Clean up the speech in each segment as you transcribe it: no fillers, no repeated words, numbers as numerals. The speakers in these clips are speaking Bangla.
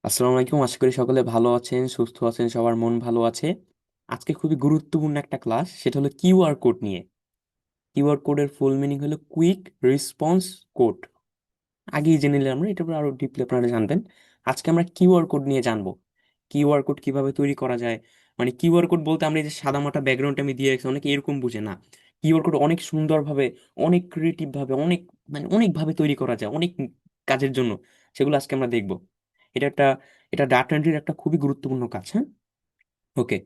আসসালামু আলাইকুম, আশা করি সকলে ভালো আছেন, সুস্থ আছেন, সবার মন ভালো আছে। আজকে খুবই গুরুত্বপূর্ণ একটা ক্লাস, সেটা হলো কিউআর কোড নিয়ে। কিউআর কোডের ফুল মিনিং হলো কুইক রেসপন্স কোড। আগেই জেনে নিলাম, আমরা এটার উপর আরো ডিপলি আপনারা জানবেন। আজকে আমরা কিউআর কোড নিয়ে জানবো। কিউআর কোড কিভাবে তৈরি করা যায়। মানে কিউআর কোড বলতে আমরা এই যে সাদামাটা ব্যাকগ্রাউন্ড আমি দিয়ে রাখছি, অনেকে এরকম বুঝে না। কিউআর কোড অনেক সুন্দরভাবে, অনেক ক্রিয়েটিভ ভাবে, অনেক মানে অনেক ভাবে তৈরি করা যায়, অনেক কাজের জন্য। সেগুলো আজকে আমরা দেখবো। এটা একটা এটা ডাটা এন্ট্রির একটা খুবই গুরুত্বপূর্ণ কাজ, হ্যাঁ। ওকে।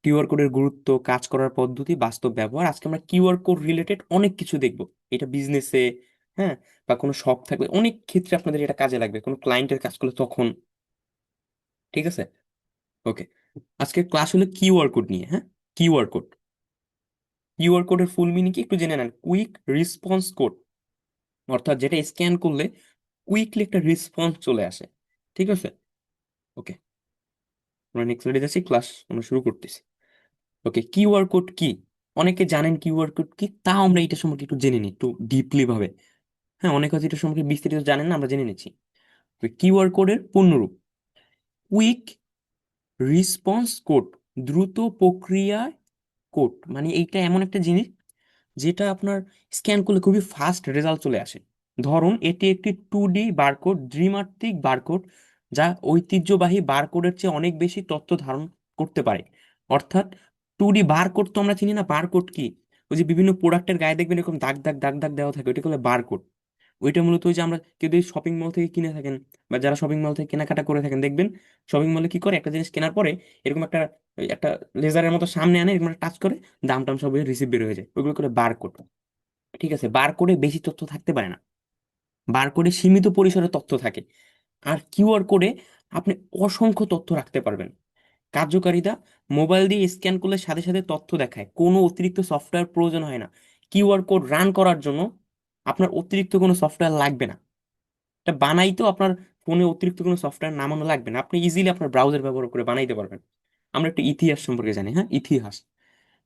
কিউআর কোডের গুরুত্ব, কাজ করার পদ্ধতি, বাস্তব ব্যবহার, আজকে আমরা কিউআর কোড রিলেটেড অনেক কিছু দেখবো। এটা বিজনেসে, হ্যাঁ, বা কোনো শপ থাকলে অনেক ক্ষেত্রে আপনাদের এটা কাজে লাগবে, কোনো ক্লায়েন্টের কাজ করলে তখন। ঠিক আছে। ওকে। আজকের ক্লাস হলো কিউআর কোড নিয়ে, হ্যাঁ। QR code. কিউআর কোডের ফুল মিনিং কি একটু জেনে নেন। কুইক রেসপন্স কোড, অর্থাৎ যেটা স্ক্যান করলে কুইকলি একটা রেসপন্স চলে আসে। ঠিক আছে। ওকে। আমরা নেক্সট স্লাইডে যাচ্ছি, ক্লাস আমরা শুরু করতেছি। ওকে, কিউআর কোড কি? অনেকে জানেন কিউআর কোড কি, তাও আমরা এটা সম্পর্কে একটু জেনে নিই একটু ডিপলি ভাবে। হ্যাঁ, অনেক হয়তো এটা সম্পর্কে বিস্তারিত জানেন না, আমরা জেনে নিচ্ছি। কিউআর কোডের পূর্ণরূপ: কুইক রেসপন্স কোড, দ্রুত প্রক্রিয়া কোড। মানে এইটা এমন একটা জিনিস যেটা আপনার স্ক্যান করলে খুবই ফাস্ট রেজাল্ট চলে আসে। ধরুন, এটি একটি 2D বারকোড, দ্বিমাত্রিক বারকোড, যা ঐতিহ্যবাহী বারকোডের চেয়ে অনেক বেশি তথ্য ধারণ করতে পারে। অর্থাৎ 2D বারকোড তো আমরা চিনি না, বারকোড কি? ওই যে বিভিন্ন প্রোডাক্টের গায়ে দেখবেন এরকম দাগ দাগ দাগ দাগ দেওয়া থাকে, ওইটা বলে বারকোড। ওইটা মূলত ওই যে আমরা কেউ যদি শপিং মল থেকে কিনে থাকেন, বা যারা শপিং মল থেকে কেনাকাটা করে থাকেন, দেখবেন শপিং মলে কি করে, একটা জিনিস কেনার পরে এরকম একটা একটা লেজারের মতো সামনে আনে, এরকম টাচ করে দাম টাম সব রিসিভ বের হয়ে যায়, ওইগুলো করে বারকোড। ঠিক আছে। বারকোডে বেশি তথ্য থাকতে পারে না, বারকোডে সীমিত পরিসরে তথ্য থাকে। আর কিউআর কোডে আপনি অসংখ্য তথ্য রাখতে পারবেন। কার্যকারিতা: মোবাইল দিয়ে স্ক্যান করলে সাথে সাথে তথ্য দেখায়, কোনো অতিরিক্ত সফটওয়্যার প্রয়োজন হয় না। কিউআর কোড রান করার জন্য আপনার অতিরিক্ত কোনো সফটওয়্যার লাগবে না। এটা বানাইতেও আপনার ফোনে অতিরিক্ত কোনো সফটওয়্যার নামানো লাগবে না, আপনি ইজিলি আপনার ব্রাউজার ব্যবহার করে বানাইতে পারবেন। আমরা একটু ইতিহাস সম্পর্কে জানি, হ্যাঁ, ইতিহাস।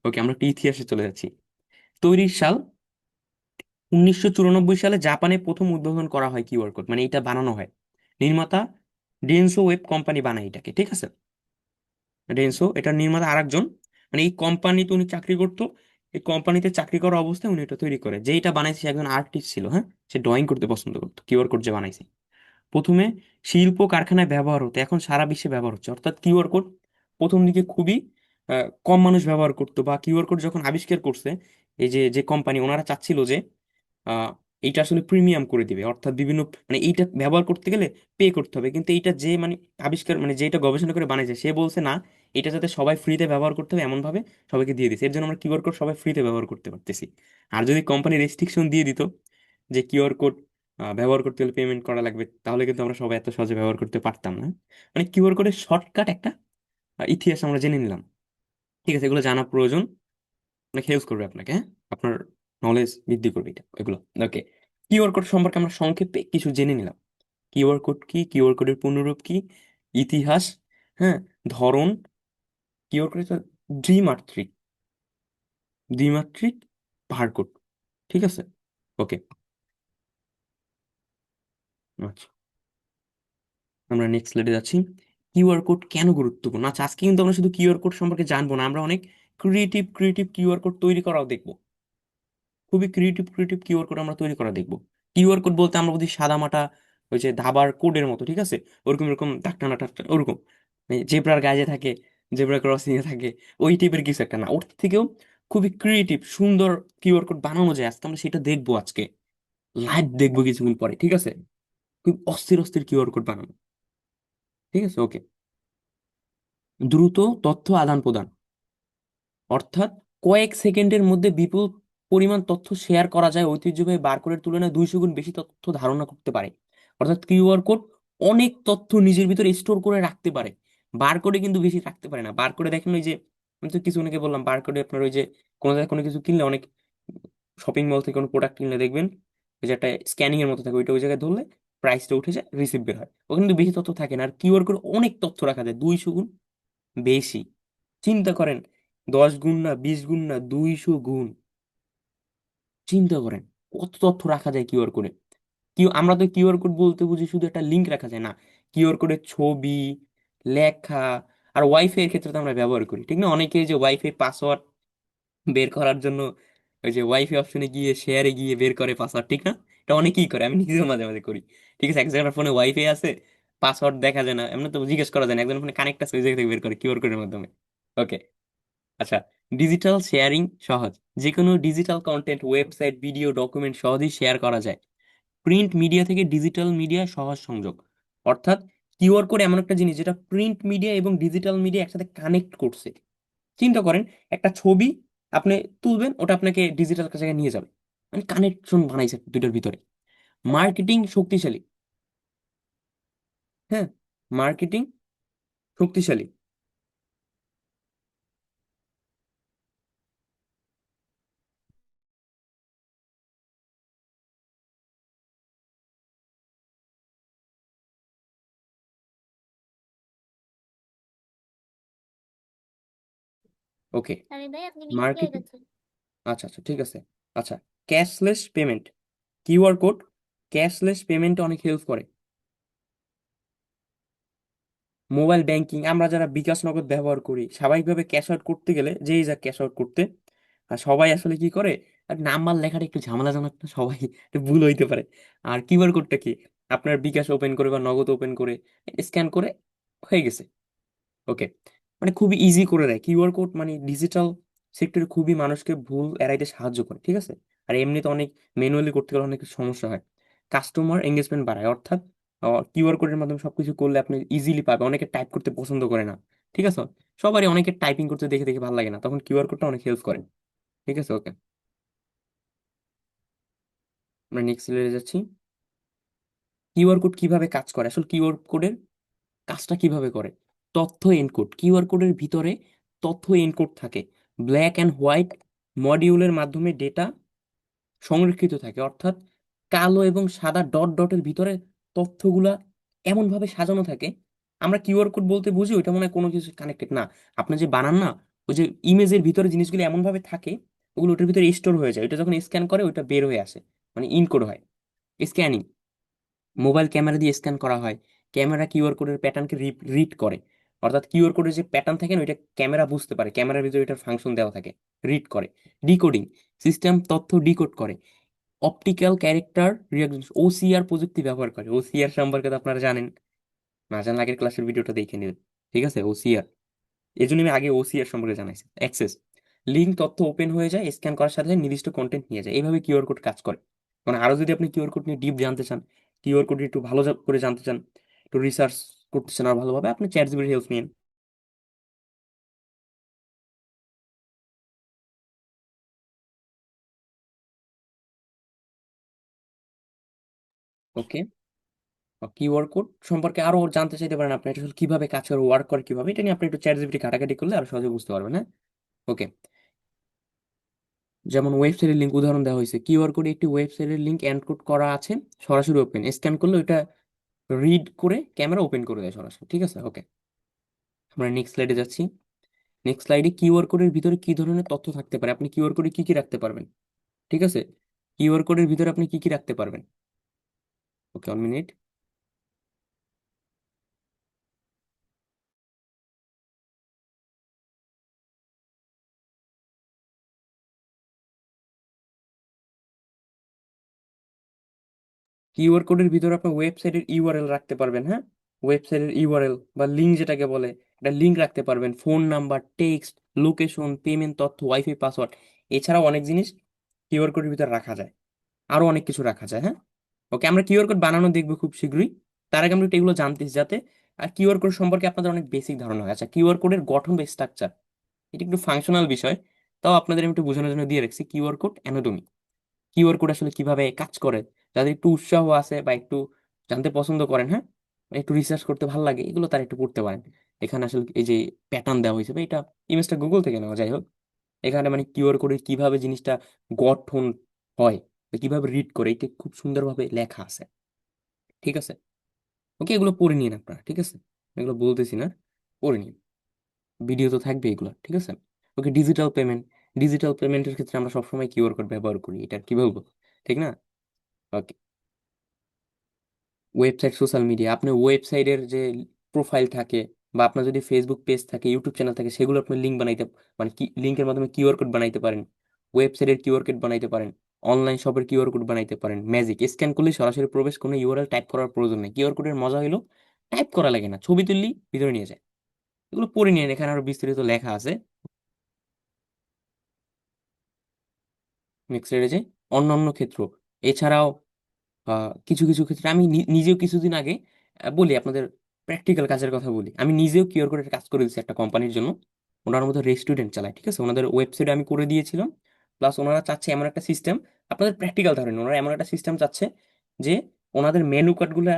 ওকে, আমরা একটু ইতিহাসে চলে যাচ্ছি। তৈরির সাল: 1994 সালে জাপানে প্রথম উদ্ভাবন করা হয় কিউআর কোড, মানে এটা বানানো হয়। নির্মাতা ডেনসো ওয়েব কোম্পানি বানায় এটাকে। ঠিক আছে। ডেনসো, এটার নির্মাতা আরেকজন, মানে এই কোম্পানিতে উনি চাকরি করতো। এই কোম্পানিতে চাকরি করা অবস্থায় উনি এটা তৈরি করে। যে এটা বানাইছে সে একজন আর্টিস্ট ছিল, হ্যাঁ। সে ড্রয়িং করতে পছন্দ করতো। কিউআর কোড যে বানাইছে প্রথমে শিল্প কারখানায় ব্যবহার হতো, এখন সারা বিশ্বে ব্যবহার হচ্ছে। অর্থাৎ কিউআর কোড প্রথম দিকে খুবই কম মানুষ ব্যবহার করতো, বা কিউআর কোড যখন আবিষ্কার করছে এই যে যে কোম্পানি, ওনারা চাচ্ছিল যে আহ, এইটা আসলে প্রিমিয়াম করে দিবে, অর্থাৎ বিভিন্ন মানে এইটা ব্যবহার করতে গেলে পে করতে হবে। কিন্তু এইটা যে মানে আবিষ্কার মানে যেটা গবেষণা করে বানিয়েছে সে বলছে না, এটা যাতে সবাই ফ্রিতে ব্যবহার করতে হবে এমন ভাবে সবাইকে দিয়ে দিচ্ছে, এর জন্য আমরা কিউআর কোড সবাই ফ্রিতে ব্যবহার করতে পারতেছি। আর যদি কোম্পানি রেস্ট্রিকশন দিয়ে দিত যে কিউআর কোড ব্যবহার করতে হলে পেমেন্ট করা লাগবে, তাহলে কিন্তু আমরা সবাই এত সহজে ব্যবহার করতে পারতাম না। মানে কিউআর কোডের শর্টকাট একটা ইতিহাস আমরা জেনে নিলাম। ঠিক আছে, এগুলো জানা প্রয়োজন, অনেক হেল্প করবে আপনাকে, হ্যাঁ। আপনার নলেজ বৃদ্ধি করবে এটা, এগুলো। ওকে। কিউআর কোড সম্পর্কে আমরা সংক্ষেপে কিছু জেনে নিলাম। কিউআর কোড কি, কিউআর কোডের পূর্ণরূপ কি, ইতিহাস, হ্যাঁ, ধরন। কিউআর কোড দ্বিমাত্রিক, দ্বিমাত্রিক বারকোড। ঠিক আছে। ওকে। আচ্ছা, আমরা নেক্সট স্লাইডে যাচ্ছি। কিউআর কোড কেন গুরুত্বপূর্ণ? আচ্ছা, আজকে কিন্তু আমরা শুধু কিউআর কোড সম্পর্কে জানবো না, আমরা অনেক ক্রিয়েটিভ ক্রিয়েটিভ কিউআর কোড তৈরি করাও দেখবো। খুবই ক্রিয়েটিভ ক্রিয়েটিভ কিউআর কোড আমরা তৈরি করা দেখবো। কিউআর কোড বলতে আমরা বুঝি সাদা মাটা ওই যে ধাবার কোডের মতো, ঠিক আছে, ওরকম এরকম টাকটানা টাকটানা ওরকম, জেব্রার গায়ে যে থাকে, জেব্রা ক্রসিং এ থাকে, ওই টাইপের কিছু একটা না, ওর থেকেও খুবই ক্রিয়েটিভ সুন্দর কিউআর কোড বানানো যায়। আজকে আমরা সেটা দেখবো, আজকে লাইভ দেখবো কিছুক্ষণ পরে। ঠিক আছে। খুব অস্থির অস্থির কিউআর কোড বানানো। ঠিক আছে। ওকে। দ্রুত তথ্য আদান প্রদান, অর্থাৎ কয়েক সেকেন্ডের মধ্যে বিপুল পরিমাণ তথ্য শেয়ার করা যায়, ঐতিহ্যবাহী বারকোডের তুলনায় 200 গুণ বেশি তথ্য ধারণা করতে পারে। অর্থাৎ কিউআর কোড অনেক তথ্য নিজের ভিতরে স্টোর করে রাখতে পারে, বারকোডে কিন্তু বেশি রাখতে পারে না। বারকোডে দেখেন ওই যে আমি তো কিছু অনেকে বললাম, বারকোডে আপনার ওই যে কোনো জায়গায় কোনো কিছু কিনলে, অনেক শপিং মল থেকে কোনো প্রোডাক্ট কিনলে দেখবেন ওই যে একটা স্ক্যানিং এর মতো থাকে, ওইটা ওই জায়গায় ধরলে প্রাইসটা উঠে যায়, রিসিভ বের হয়। ও কিন্তু বেশি তথ্য থাকে না। আর কিউআর কোড অনেক তথ্য রাখা যায়, 200 গুণ বেশি। চিন্তা করেন, 10 গুণ না, 20 গুণ না, 200 গুণ। চিন্তা করেন কত তথ্য রাখা যায় কিউআর কোডে। আমরা তো কিউআর কোড বলতে বুঝি শুধু একটা লিঙ্ক রাখা যায় না, কিউআর কোডের ছবি, লেখা, আর ওয়াইফাই এর ক্ষেত্রে তো আমরা ব্যবহার করি, ঠিক না? অনেকে যে ওয়াইফাই পাসওয়ার্ড বের করার জন্য ওই যে ওয়াইফাই অপশনে গিয়ে শেয়ারে গিয়ে বের করে পাসওয়ার্ড, ঠিক না? এটা অনেকেই করে, আমি নিজেও মাঝে মাঝে করি। ঠিক আছে, একজনের ফোনে ওয়াইফাই আছে, পাসওয়ার্ড দেখা যায় না, এমনি তো জিজ্ঞেস করা যায় না, একজনের ফোনে কানেক্ট আছে, ওই জায়গা থেকে বের করে কিউআর কোডের মাধ্যমে। ওকে। আচ্ছা, ডিজিটাল শেয়ারিং সহজ, যে কোনো digital content, website, video, document সহজেই শেয়ার করা যায়। প্রিন্ট মিডিয়া থেকে ডিজিটাল মিডিয়া সহজ সংযোগ, অর্থাৎ কিউআর কোড এমন একটা জিনিস যেটা প্রিন্ট মিডিয়া এবং ডিজিটাল মিডিয়া একসাথে কানেক্ট করছে। চিন্তা করেন, একটা ছবি আপনি তুলবেন, ওটা আপনাকে ডিজিটাল জায়গায় নিয়ে যাবে, মানে কানেকশন বানাইছে দুইটার ভিতরে। মার্কেটিং শক্তিশালী। হ্যাঁ, মার্কেটিং শক্তিশালী। ওকে। আরে ভাই, আপনি কি পেয়ে মার্কেটিং। গেছেন? আচ্ছা আচ্ছা, ঠিক আছে। আচ্ছা, cashless payment, QR code cashless পেমেন্টে অনেক হেল্প করে। মোবাইল ব্যাংকিং, আমরা যারা বিকাশ নগদ ব্যবহার করি, স্বাভাবিকভাবে ক্যাশ আউট করতে গেলে যেই যা ক্যাশ আউট করতে, আর সবাই আসলে কি করে, আর নাম্বার লেখাটা একটু ঝামেলাজনক না, সবাই একটু ভুল হইতে পারে। আর কিউআর কোডটা কি, আপনার বিকাশ ওপেন করে বা নগদ ওপেন করে স্ক্যান করে হয়ে গেছে। ওকে, মানে খুবই ইজি করে দেয় কিউআর কোড, মানে ডিজিটাল সেক্টরে খুবই মানুষকে ভুল এড়াইতে সাহায্য করে, ঠিক আছে? আর এমনিতে অনেক ম্যানুয়ালি করতে গেলে অনেক সমস্যা হয়। কাস্টমার এঙ্গেজমেন্ট বাড়ায়, অর্থাৎ কিউআর কোডের মাধ্যমে সবকিছু করলে আপনি ইজিলি পাবে, অনেকে টাইপ করতে পছন্দ করে না, ঠিক আছে? সবারই অনেকে টাইপিং করতে দেখে দেখে ভালো লাগে না, তখন কিউআর কোডটা অনেক হেল্প করে। ঠিক আছে, ওকে। আমরা নেক্সট লেভেলে যাচ্ছি। কিউআর কোড কিভাবে কাজ করে, আসলে কিউআর কোডের কাজটা কিভাবে করে? তথ্য এনকোড, কিউআর কোডের ভিতরে তথ্য এনকোড থাকে, ব্ল্যাক অ্যান্ড হোয়াইট মডিউলের মাধ্যমে ডেটা সংরক্ষিত থাকে, অর্থাৎ কালো এবং সাদা ডট ডটের ভিতরে তথ্যগুলা এমন ভাবে সাজানো থাকে। আমরা কিউআর কোড বলতে বুঝি ওইটা মনে হয় কোনো কিছু কানেক্টেড না, আপনি যে বানান না, ওই যে ইমেজের ভিতরে জিনিসগুলো এমন ভাবে থাকে, ওগুলো ওটার ভিতরে স্টোর হয়ে যায়, ওইটা যখন স্ক্যান করে ওইটা বের হয়ে আসে, মানে ইনকোড হয়। স্ক্যানিং, মোবাইল ক্যামেরা দিয়ে স্ক্যান করা হয়, ক্যামেরা কিউআর কোডের প্যাটার্নকে রিড করে, অর্থাৎ কিউআর কোডের যে প্যাটার্ন থাকে না ওইটা ক্যামেরা বুঝতে পারে, ক্যামেরার ভিতরে এটার ফাংশন দেওয়া থাকে, রিড করে। ডিকোডিং, সিস্টেম তথ্য ডিকোড করে। অপটিক্যাল ক্যারেক্টার রিকগনিশন, ওসিআর প্রযুক্তি ব্যবহার করে, ওসিআর সম্পর্কে তো আপনারা জানেন, না জানলে আগের ক্লাসের ভিডিওটা দেখে নেবেন। ঠিক আছে, ওসিআর, এই জন্য আমি আগে ওসিআর সম্পর্কে জানাইছি। অ্যাক্সেস, লিঙ্ক তথ্য ওপেন হয়ে যায়, স্ক্যান করার সাথে সাথে নির্দিষ্ট কন্টেন্ট নিয়ে যায়, এইভাবে কিউআর কোড কাজ করে। মানে আরো যদি আপনি কিউআর কোড নিয়ে ডিপ জানতে চান, কিউআর কোড একটু ভালো করে জানতে চান, একটু রিসার্চ করতে চান আর ভালোভাবে, আপনি চ্যাট জিপিটির হেল্প নিন। ওকে, কিউআর কোড সম্পর্কে আরো জানতে চাইতে পারেন আপনি, এটা আসলে কিভাবে কাজ করে, ওয়ার্ক করে কিভাবে, এটা নিয়ে আপনি একটু চ্যাট জিপিটি ঘাটাঘাটি করলে আরো সহজে বুঝতে পারবেন, হ্যাঁ। ওকে, যেমন ওয়েবসাইটের লিঙ্ক উদাহরণ দেওয়া হয়েছে, কিউআর কোডে একটি ওয়েবসাইটের লিঙ্ক এনকোড করা আছে, সরাসরি ওপেন, স্ক্যান করলে ওটা রিড করে ক্যামেরা ওপেন করে দেয় সরাসরি। ঠিক আছে, ওকে। আমরা নেক্সট স্লাইডে যাচ্ছি। নেক্সট স্লাইডে কিউআর কোডের ভিতরে কি ধরনের তথ্য থাকতে পারে, আপনি কিউআর কোডে কি কি রাখতে পারবেন? ঠিক আছে, কিউআর কোডের ভিতরে আপনি কি কি রাখতে পারবেন? ওকে, 1 মিনিট। কিউআর কোডের ভিতরে আপনি ওয়েবসাইটের ইউআরএল রাখতে পারবেন, হ্যাঁ। ওয়েবসাইটের ইউআরএল বা লিঙ্ক যেটাকে বলে, এটা লিঙ্ক রাখতে পারবেন, phone number, text, location, payment তথ্য, ওয়াইফাই পাসওয়ার্ড, এছাড়াও অনেক জিনিস কিউআর কোডের ভিতরে রাখা যায়, আরো অনেক কিছু রাখা যায়, হ্যাঁ। ওকে, আমরা কিউআর কোড বানানো দেখবো খুব শীঘ্রই। তার আগে আমরা একটু এগুলো জানতেছি, যাতে আর কিউআর কোড সম্পর্কে আপনাদের অনেক বেসিক ধারণা হয়। আচ্ছা, কিউআর কোডের গঠন বা স্ট্রাকচার, এটা একটু ফাংশনাল বিষয়, তাও আপনাদের আমি একটু বোঝানোর জন্য দিয়ে রাখছি। QR code anatomy, QR code আসলে কিভাবে কাজ করে, যাদের একটু উৎসাহ আছে বা একটু জানতে পছন্দ করেন, হ্যাঁ, মানে একটু রিসার্চ করতে ভালো লাগে, এগুলো তারা একটু পড়তে পারেন। এখানে আসলে এই যে প্যাটার্ন দেওয়া হয়েছে, বা এটা ইমেজটা গুগল থেকে নেওয়া, যাই হোক, এখানে মানে কিউআর কোডে কিভাবে জিনিসটা গঠন হয় বা কিভাবে রিড করে, এটা খুব সুন্দরভাবে লেখা আছে। ঠিক আছে, ওকে, এগুলো পড়ে নিন আপনারা, ঠিক আছে? এগুলো বলতেছি না, পড়ে নিন, ভিডিও তো থাকবে এগুলো, ঠিক আছে? ওকে, ডিজিটাল পেমেন্ট, ডিজিটাল পেমেন্টের ক্ষেত্রে আমরা সবসময় কিউআর কোড ব্যবহার করি, এটা কি বলবো, ঠিক না? ওকে। ওয়েবসাইট, সোশ্যাল মিডিয়া, আপনার ওয়েবসাইটের যে প্রোফাইল থাকে, বা আপনার যদি ফেসবুক পেজ থাকে, ইউটিউব চ্যানেল থাকে, সেগুলো আপনি লিঙ্ক বানাইতে, মানে কি লিঙ্কের মাধ্যমে কিউআর কোড বানাইতে পারেন, ওয়েবসাইটের কিউআর কোড বানাইতে পারেন, অনলাইন শপের কিউআর কোড বানাইতে পারেন। ম্যাজিক স্ক্যান করলে সরাসরি প্রবেশ, কোনো ইউআরএল টাইপ করার প্রয়োজন নেই। কিউআর কোডের মজা হলো টাইপ করা লাগে না, ছবি তুললি ভিতরে নিয়ে যায়। এগুলো পড়ে নিয়ে এখানে আরো বিস্তারিত লেখা আছে। নেক্সট যে অন্যান্য ক্ষেত্র এছাড়াও কিছু কিছু ক্ষেত্রে আমি নিজেও কিছুদিন আগে বলি আপনাদের প্র্যাকটিক্যাল কাজের কথা বলি, আমি নিজেও কিউআর কোডের কাজ করে দিচ্ছি একটা কোম্পানির জন্য। ওনার মধ্যে রেস্টুরেন্ট চালায়, ঠিক আছে, ওনাদের ওয়েবসাইট আমি করে দিয়েছিলাম। প্লাস ওনারা চাচ্ছে এমন একটা সিস্টেম, আপনাদের প্র্যাকটিক্যাল ধরেন, ওনারা এমন একটা সিস্টেম চাচ্ছে যে ওনাদের মেনু কার্ডগুলো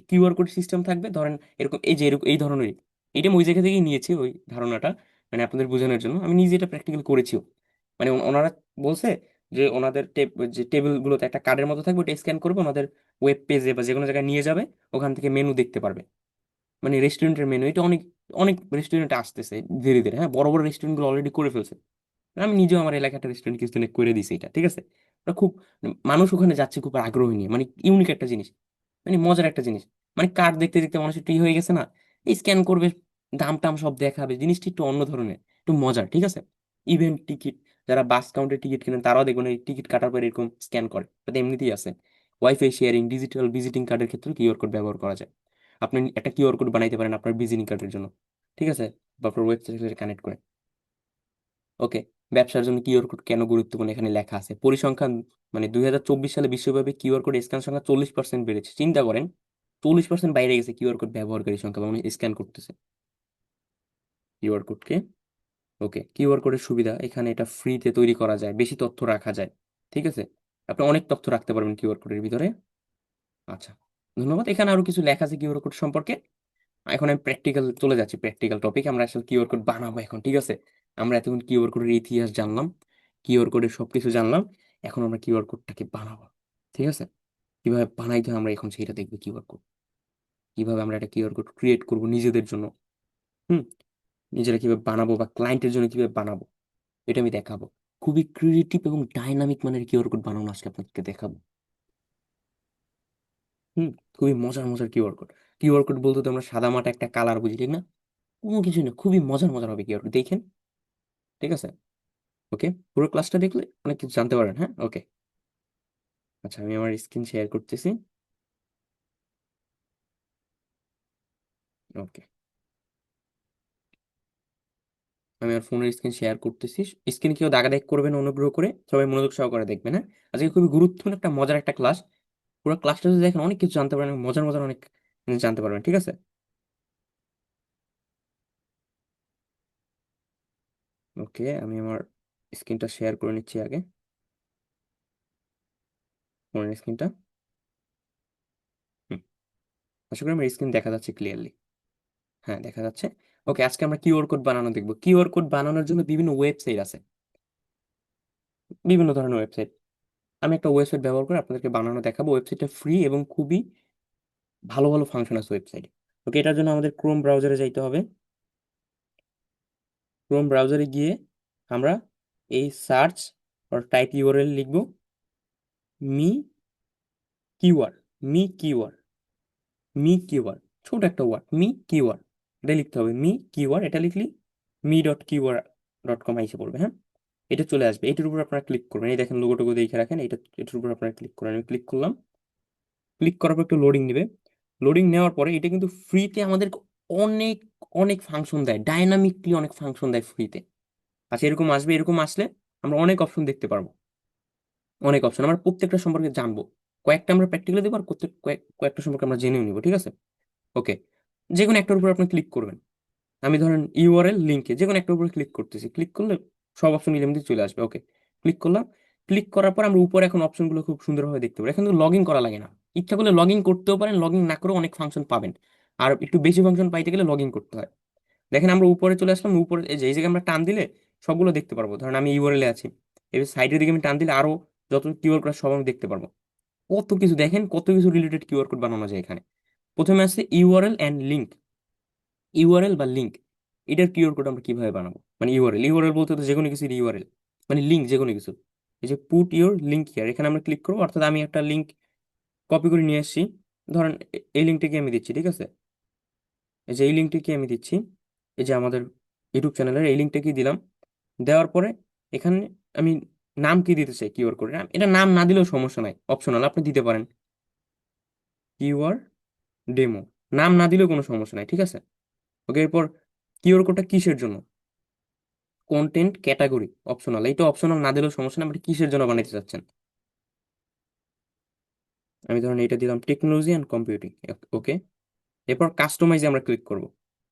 কিউআর কোড সিস্টেম থাকবে, ধরেন এরকম, এই যে এরকম এই ধরনেরই। এটা আমি ওই জায়গা থেকেই নিয়েছি ওই ধারণাটা, মানে আপনাদের বোঝানোর জন্য আমি নিজে এটা প্র্যাকটিক্যাল করেছিও। মানে ওনারা বলছে যে ওনাদের যে টেবিল গুলোতে একটা কার্ডের মতো থাকবে, ওটা স্ক্যান করবে, ওনাদের ওয়েব পেজে বা যে কোনো জায়গায় নিয়ে যাবে, ওখান থেকে মেনু দেখতে পারবে। মানে রেস্টুরেন্টের মেনু এটা অনেক অনেক রেস্টুরেন্টে আসতেছে ধীরে ধীরে, হ্যাঁ, বড় বড় রেস্টুরেন্ট গুলো অলরেডি করে ফেলছে। আমি নিজেও আমার এলাকায় একটা রেস্টুরেন্ট কিছুদিন আগে করে দিছি এটা, ঠিক আছে। ওটা খুব, মানুষ ওখানে যাচ্ছে খুব আগ্রহ নিয়ে, মানে ইউনিক একটা জিনিস, মানে মজার একটা জিনিস। মানে কার্ড দেখতে দেখতে মানুষ একটু হয়ে গেছে না, স্ক্যান করবে, দাম টাম সব দেখাবে, জিনিসটা একটু অন্য ধরনের, একটু মজার, ঠিক আছে। ইভেন টিকিট, যারা বাস কাউন্টে টিকিট কিনেন তারাও দেখবেন এই টিকিট কাটার পরে এরকম স্ক্যান করে, এটা এমনিতেই আছে। ওয়াইফাই শেয়ারিং, ডিজিটাল ভিজিটিং কার্ডের ক্ষেত্রে কিউআর কোড ব্যবহার করা যায়। আপনি একটা কিউআর কোড বানাইতে পারেন আপনার ভিজিটিং কার্ডের জন্য, ঠিক আছে, বা আপনার ওয়েবসাইটের সাথে কানেক্ট করে। ওকে, ব্যবসার জন্য কিউআর কোড কেন গুরুত্বপূর্ণ এখানে লেখা আছে। পরিসংখ্যান, মানে 2024 সালে বিশ্বব্যাপী কিউআর কোড স্ক্যান সংখ্যা 40% বেড়েছে, চিন্তা করেন, 40% বাইরে গেছে কিউআর কোড ব্যবহারকারী সংখ্যা, মানে স্ক্যান করতেছে কিউআর কোডকে। ওকে, কিউআর কোডের সুবিধা, এখানে এটা ফ্রিতে তৈরি করা যায়, বেশি তথ্য রাখা যায়, ঠিক আছে, আপনি অনেক তথ্য রাখতে পারবেন কিউআর কোডের ভিতরে। আচ্ছা, ধন্যবাদ। এখানে আরো কিছু লেখা আছে কিউআর কোড সম্পর্কে। এখন আমি প্র্যাকটিক্যাল চলে যাচ্ছি, প্র্যাকটিক্যাল টপিক, আমরা আসলে কিউআর কোড বানাবো এখন, ঠিক আছে। আমরা এতক্ষণ কিউআর কোডের ইতিহাস জানলাম, কিউআর কোডের সবকিছু জানলাম, এখন আমরা কিউআর কোডটাকে বানাবো, ঠিক আছে। কিভাবে বানাইতে হয় আমরা এখন সেটা দেখবো, কিউআর কোড কিভাবে আমরা একটা কিউআর কোড ক্রিয়েট করবো নিজেদের জন্য, হুম, নিজেরা কিভাবে বানাবো বা ক্লায়েন্টের জন্য কিভাবে বানাবো, এটা আমি দেখাবো। খুবই ক্রিয়েটিভ এবং ডাইনামিক মানের কিউআর কোড বানানো আজকে আপনাদেরকে দেখাবো। হুম, খুবই মজার মজার কিউআর কোড। কিউআর কোড বলতে তো আমরা সাদা মাটা একটা কালার বুঝি, ঠিক না? কোনো কিছু না, খুবই মজার মজার হবে কিউআর কোড, দেখেন, ঠিক আছে। ওকে, পুরো ক্লাসটা দেখলে অনেক কিছু জানতে পারেন, হ্যাঁ, ওকে। আচ্ছা, আমি আমার স্ক্রিন শেয়ার করতেছি। ওকে, আমি আমার ফোনের স্ক্রিন শেয়ার করতেছি। স্ক্রিন কেউ দাগাদাগি করবেন না, অনুগ্রহ করে সবাই মনোযোগ সহকারে দেখবেন, হ্যাঁ। আজকে খুবই গুরুত্বপূর্ণ একটা মজার একটা ক্লাস। পুরো ক্লাসটা যদি দেখেন অনেক কিছু জানতে পারবেন, মজার মজার অনেক জিনিস জানতে পারবেন, ঠিক আছে। ওকে, আমি আমার স্ক্রিনটা শেয়ার করে নিচ্ছি আগে, ফোনের স্ক্রিনটা। হুম, আশা করি আমার স্ক্রিন দেখা যাচ্ছে ক্লিয়ারলি। হ্যাঁ, দেখা যাচ্ছে। ওকে, আজকে আমরা কিউআর কোড বানানো দেখবো। কিউআর কোড বানানোর জন্য বিভিন্ন ওয়েবসাইট আছে, বিভিন্ন ধরনের ওয়েবসাইট। আমি একটা ওয়েবসাইট ব্যবহার করে আপনাদেরকে বানানো দেখাবো। ওয়েবসাইটটা ফ্রি এবং খুবই ভালো ভালো ফাংশন আছে ওয়েবসাইটে। ওকে, এটার জন্য আমাদের ক্রোম ব্রাউজারে যাইতে হবে। ক্রোম ব্রাউজারে গিয়ে আমরা এই সার্চ আর টাইপ ইউআরএল লিখবো, me QR, me QR, me QR, ছোট একটা ওয়ার্ড, মি কিউআর, এটা লিখতে হবে। মি কিউআর এটা লিখলি me.qr.com এসে পড়বে, হ্যাঁ। এটা চলে আসবে, এটার উপর আপনারা ক্লিক করবেন, এই দেখেন লোগোটুকু দেখে রাখেন, এটার উপর আপনারা ক্লিক করেন। আমি ক্লিক করলাম। ক্লিক করার পর একটু লোডিং নেবে। লোডিং নেওয়ার পরে এটা কিন্তু ফ্রিতে আমাদের অনেক অনেক ফাংশন দেয়, ডাইনামিকলি অনেক ফাংশন দেয় ফ্রিতে। আচ্ছা, এরকম আসবে, এরকম আসলে আমরা অনেক অপশন দেখতে পারবো, অনেক অপশন আমরা প্রত্যেকটা সম্পর্কে জানবো। কয়েকটা আমরা প্র্যাকটিক্যালি দেবো, আর কয়েকটা সম্পর্কে আমরা জেনেও নিবো, ঠিক আছে। ওকে, যে কোনো একটার উপর আপনি ক্লিক করবেন। আমি ধরেন ইউআরএল লিঙ্কে যে কোনো একটার উপর ক্লিক করতেছি, ক্লিক করলে সব অপশন এমনি চলে আসবে। ওকে, ক্লিক করলাম। ক্লিক করার পর আমরা উপরে এখন অপশনগুলো খুব সুন্দরভাবে দেখতে পারি। এখন কিন্তু লগ ইন করা লাগে না, ইচ্ছা করলে লগ ইন করতেও পারেন, লগ ইন না করেও অনেক ফাংশন পাবেন। আর একটু বেশি ফাংশন পাইতে গেলে লগ ইন করতে হয়। দেখেন আমরা উপরে চলে আসলাম, উপরে এই যে এই জায়গায় আমরা টান দিলে সবগুলো দেখতে পারবো। ধরেন আমি ইউআরএল এ আছি, এবার সাইডের দিকে আমি টান দিলে আরো যত কিউআর কোড সব আমি দেখতে পারবো। কত কিছু দেখেন, কত কিছু রিলেটেড কিউআর কোড বানানো যায় এখানে। প্রথমে আছে ইউআরএল অ্যান্ড লিঙ্ক। ইউআরএল বা লিঙ্ক, এটার কিউআর কোড আমরা কিভাবে বানাবো, মানে ইউআরএল, ইউআরএল বলতে তো যে কোনো কিছু ইউআরএল, মানে লিঙ্ক যে কোনো কিছু। এই যে পুট ইউর লিঙ্ক হিয়ার, এখানে আমরা ক্লিক করবো, অর্থাৎ আমি একটা লিঙ্ক কপি করে নিয়ে আসছি, ধরেন এই লিঙ্কটিকে আমি দিচ্ছি, ঠিক আছে? এই যে এই লিঙ্কটিকে আমি দিচ্ছি, এই যে আমাদের ইউটিউব চ্যানেলের এই লিঙ্কটা দিলাম। দেওয়ার পরে এখানে আমি নাম কি দিতে চাই কিউআর কোডে, এটা নাম না দিলেও সমস্যা নাই, অপশনাল, আপনি দিতে পারেন কিউআর ডেমো। নাম না দিলেও কোনো সমস্যা নাই, ঠিক আছে? ওকে, এরপর কিউআর কোডটা কিসের জন্য? কন্টেন্ট ক্যাটাগরি অপশনাল, এইটা অপশনাল না দিলেও সমস্যা না, আপনি কিসের জন্য বানাইতে চাচ্ছেন? আমি ধরেন এটা দিলাম টেকনোলজি অ্যান্ড কম্পিউটিং। ওকে, এরপর কাস্টমাইজে আমরা ক্লিক করব।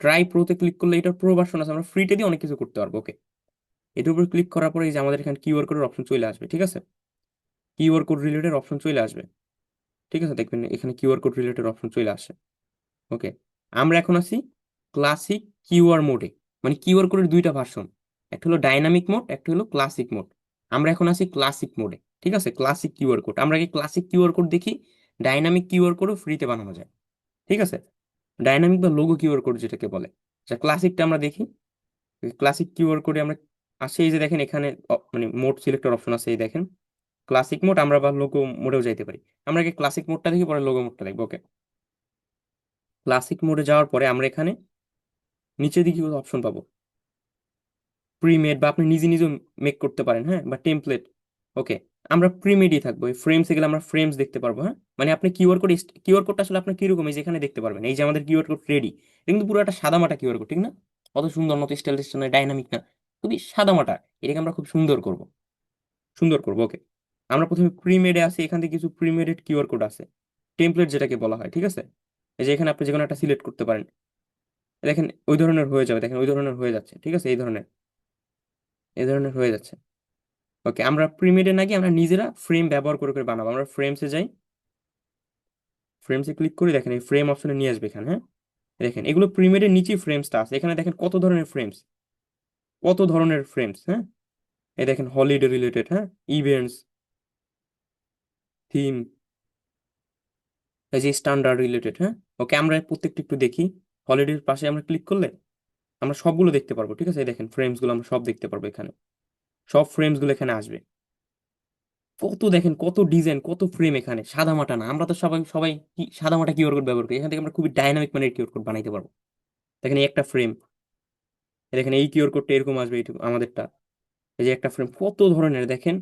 ট্রাই প্রোতে ক্লিক করলে এটার প্রো ভার্সন আছে, আমরা ফ্রিতে দিয়ে অনেক কিছু করতে পারবো। ওকে, এটার উপর ক্লিক করার পরে এই যে আমাদের এখানে কিউআর কোডের অপশন চলে আসবে, ঠিক আছে? কিউআর কোড রিলেটেড অপশন চলে আসবে, ঠিক আছে? দেখবেন এখানে কিউআর কোড রিলেটেড অপশন চলে আসে। ওকে, আমরা এখন আছি ক্লাসিক কিউআর মোডে, মানে কিউআর কোডের দুইটা ভার্সন, একটা হলো ডাইনামিক মোড, একটা হলো ক্লাসিক মোড। আমরা এখন আছি ক্লাসিক মোডে, ঠিক আছে? ক্লাসিক কিউআর কোড, আমরা কি ক্লাসিক কিউআর কোড দেখি, ডাইনামিক কিউআর কোডও ফ্রিতে বানানো যায়, ঠিক আছে? ডাইনামিক বা লোগো কিউআর কোড যেটাকে বলে, যা ক্লাসিকটা আমরা দেখি। ক্লাসিক কিউআর কোডে আমরা আসে, এই যে দেখেন এখানে মানে মোড সিলেক্টর অপশন আছে, এই দেখেন ক্লাসিক মোড, আমরা বা লোগো মোডেও যাইতে পারি। আমরা কি ক্লাসিক মোডটা দেখি, পরে লোগো মোডটা দেখবো। ওকে, ক্লাসিক মোডে যাওয়ার পরে আমরা এখানে নিচের দিকে অপশন পাবো প্রিমেড, বা আপনি নিজে নিজে মেক করতে পারেন, হ্যাঁ, বা টেমপ্লেট। ওকে, আমরা প্রিমেডই থাকবো। এই ফ্রেমসে গেলে আমরা ফ্রেমস দেখতে পারবো, হ্যাঁ, মানে আপনি কিউআর কোডটা আসলে আপনার কিরকম, এই যেখানে দেখতে পারবেন এই যে আমাদের কিউআর কোড রেডি, কিন্তু পুরো একটা সাদামাটা কিউআর কোড, ঠিক না? অত সুন্দর মতো স্টাইল স্টাইল ডাইনামিক না, খুবই সাদামাটা। এটাকে আমরা খুব সুন্দর করব, সুন্দর করবো। ওকে, আমরা প্রথমে প্রিমেডে আসি, এখান থেকে কিছু প্রিমেডেড কিউআর কোড আছে, টেমপ্লেট যেটাকে বলা হয়, ঠিক আছে? এই যে এখানে আপনি যে কোনো একটা সিলেক্ট করতে পারেন, দেখেন ওই ধরনের হয়ে যাবে, দেখেন ওই ধরনের হয়ে যাচ্ছে, ঠিক আছে? এই ধরনের হয়ে যাচ্ছে। ওকে, আমরা প্রিমিডে না গিয়ে আমরা নিজেরা ফ্রেম ব্যবহার করে করে বানাবো। আমরা ফ্রেমসে যাই, ফ্রেমসে ক্লিক করি, দেখেন এই ফ্রেম অপশনে নিয়ে আসবে এখানে, হ্যাঁ। দেখেন এগুলো প্রিমিডের নিচেই ফ্রেমসটা আছে, এখানে দেখেন কত ধরনের ফ্রেমস, কত ধরনের ফ্রেমস, হ্যাঁ। এই দেখেন হলিডে রিলেটেড, হ্যাঁ, ইভেন্টস, থিম, এই যে স্ট্যান্ডার্ড রিলেটেড, হ্যাঁ। ওকে, আমরা প্রত্যেকটা একটু দেখি। হলিডের পাশে আমরা ক্লিক করলে আমরা সবগুলো দেখতে পারবো, ঠিক আছে? এই দেখেন ফ্রেমস গুলো আমরা সব দেখতে পারবো এখানে, সব ফ্রেমস গুলো এখানে আসবে। কত দেখেন, কত ডিজাইন, কত ফ্রেম, এখানে সাদা মাটা না। আমরা তো সবাই সবাই কি সাদা মাটা কিউআর কোড ব্যবহার করি, এখান থেকে আমরা খুবই ডাইনামিক মানের কিউআর কোড বানাইতে পারবো। দেখেন এই একটা ফ্রেম, দেখেন এই কিউআর কোডটা এরকম আসবে, এইটুকু আমাদেরটা। এই যে একটা ফ্রেম কত ধরনের, দেখেন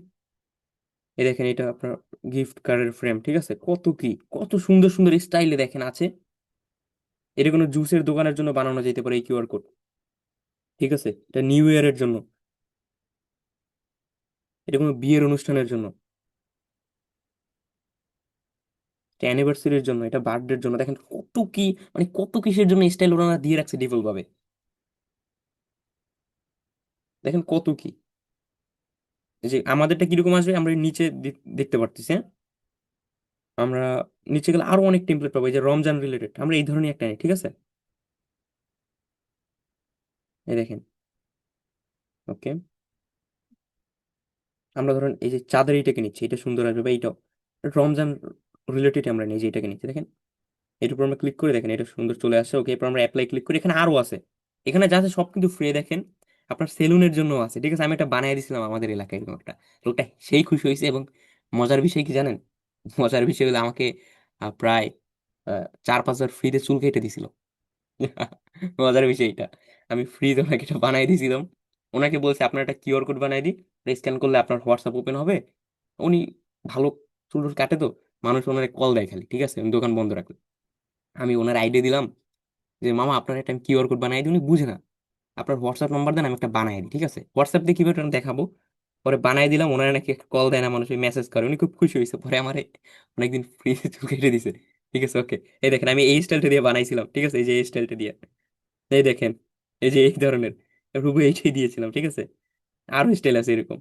এই দেখেন এটা আপনার গিফট কার্ডের ফ্রেম, ঠিক আছে? কত কি, কত সুন্দর সুন্দর স্টাইলে দেখেন আছে। এটা কোনো জুসের দোকানের জন্য বানানো যেতে পারে এই কিউআর কোড, ঠিক আছে? এটা নিউ ইয়ারের জন্য, এটা কোনো বিয়ের অনুষ্ঠানের জন্য, এটা অ্যানিভার্সারির জন্য, এটা বার্থডের জন্য। দেখেন কত কি, মানে কত কিসের জন্য স্টাইল ওনারা দিয়ে রাখছে ডিফল্ট ভাবে। দেখেন কত কি, এই যে আমাদেরটা কিরকম আসবে আমরা নিচে দেখতে পারতেছি, হ্যাঁ। আমরা নিচে গেলে আরো অনেক টেমপ্লেট পাবো, এই যে রমজান রিলেটেড, আমরা এই ধরনের একটা নিই, ঠিক আছে? এই দেখেন। ওকে, আমরা ধরেন এই যে চাঁদের এইটাকে নিচ্ছি, এটা সুন্দর আসবে, বা এইটাও রমজান রিলেটেড আমরা নিই, যে এটাকে নিচ্ছি, দেখেন এটার উপর আমরা ক্লিক করে দেখেন এটা সুন্দর চলে আসে। ওকে, এরপর আমরা অ্যাপ্লাই ক্লিক করি, এখানে আরো আছে, এখানে যা আছে সব কিন্তু ফ্রি। দেখেন আপনার সেলুনের জন্য আছে, ঠিক আছে? আমি একটা বানিয়ে দিয়েছিলাম আমাদের এলাকায় এরকম একটা, লোকটা সেই খুশি হয়েছে। এবং মজার বিষয় কি জানেন, মজার বিষয় হলো আমাকে প্রায় 4-5 বার ফ্রিতে চুল কেটে দিছিল। মজার বিষয় এটা, আমি ফ্রিতে ওনাকে এটা বানাই দিয়েছিলাম। ওনাকে বলছে আপনার একটা কিউআর কোড বানাই দিই, স্ক্যান করলে আপনার হোয়াটসঅ্যাপ ওপেন হবে। উনি ভালো চুল টুল কাটে তো, মানুষ ওনারে কল দেয় খালি, ঠিক আছে? উনি দোকান বন্ধ রাখলে আমি ওনার আইডিয়া দিলাম যে মামা আপনার একটা কিউআর কোড বানাই দিই। উনি বুঝে না, আপনার হোয়াটসঅ্যাপ নাম্বার দেন, আমি একটা বানাই দিই, ঠিক আছে? হোয়াটসঅ্যাপ দিয়ে কিভাবে ওটা দেখাবো। পরে বানাই দিলাম, ওনারা নাকি কল দেয় না, মানুষ মেসেজ করে, উনি খুব খুশি হয়েছে। পরে আমার অনেকদিন ফ্রি চুল কেটে দিছে, ঠিক আছে? ওকে, এই দেখেন আমি এই স্টাইলটা দিয়ে বানাইছিলাম, ঠিক আছে? এই যে এই স্টাইলটা দিয়ে, এই দেখেন, এই যে এই ধরনের রুবু এইটাই দিয়েছিলাম, ঠিক আছে? আরো স্টাইল আছে এরকম।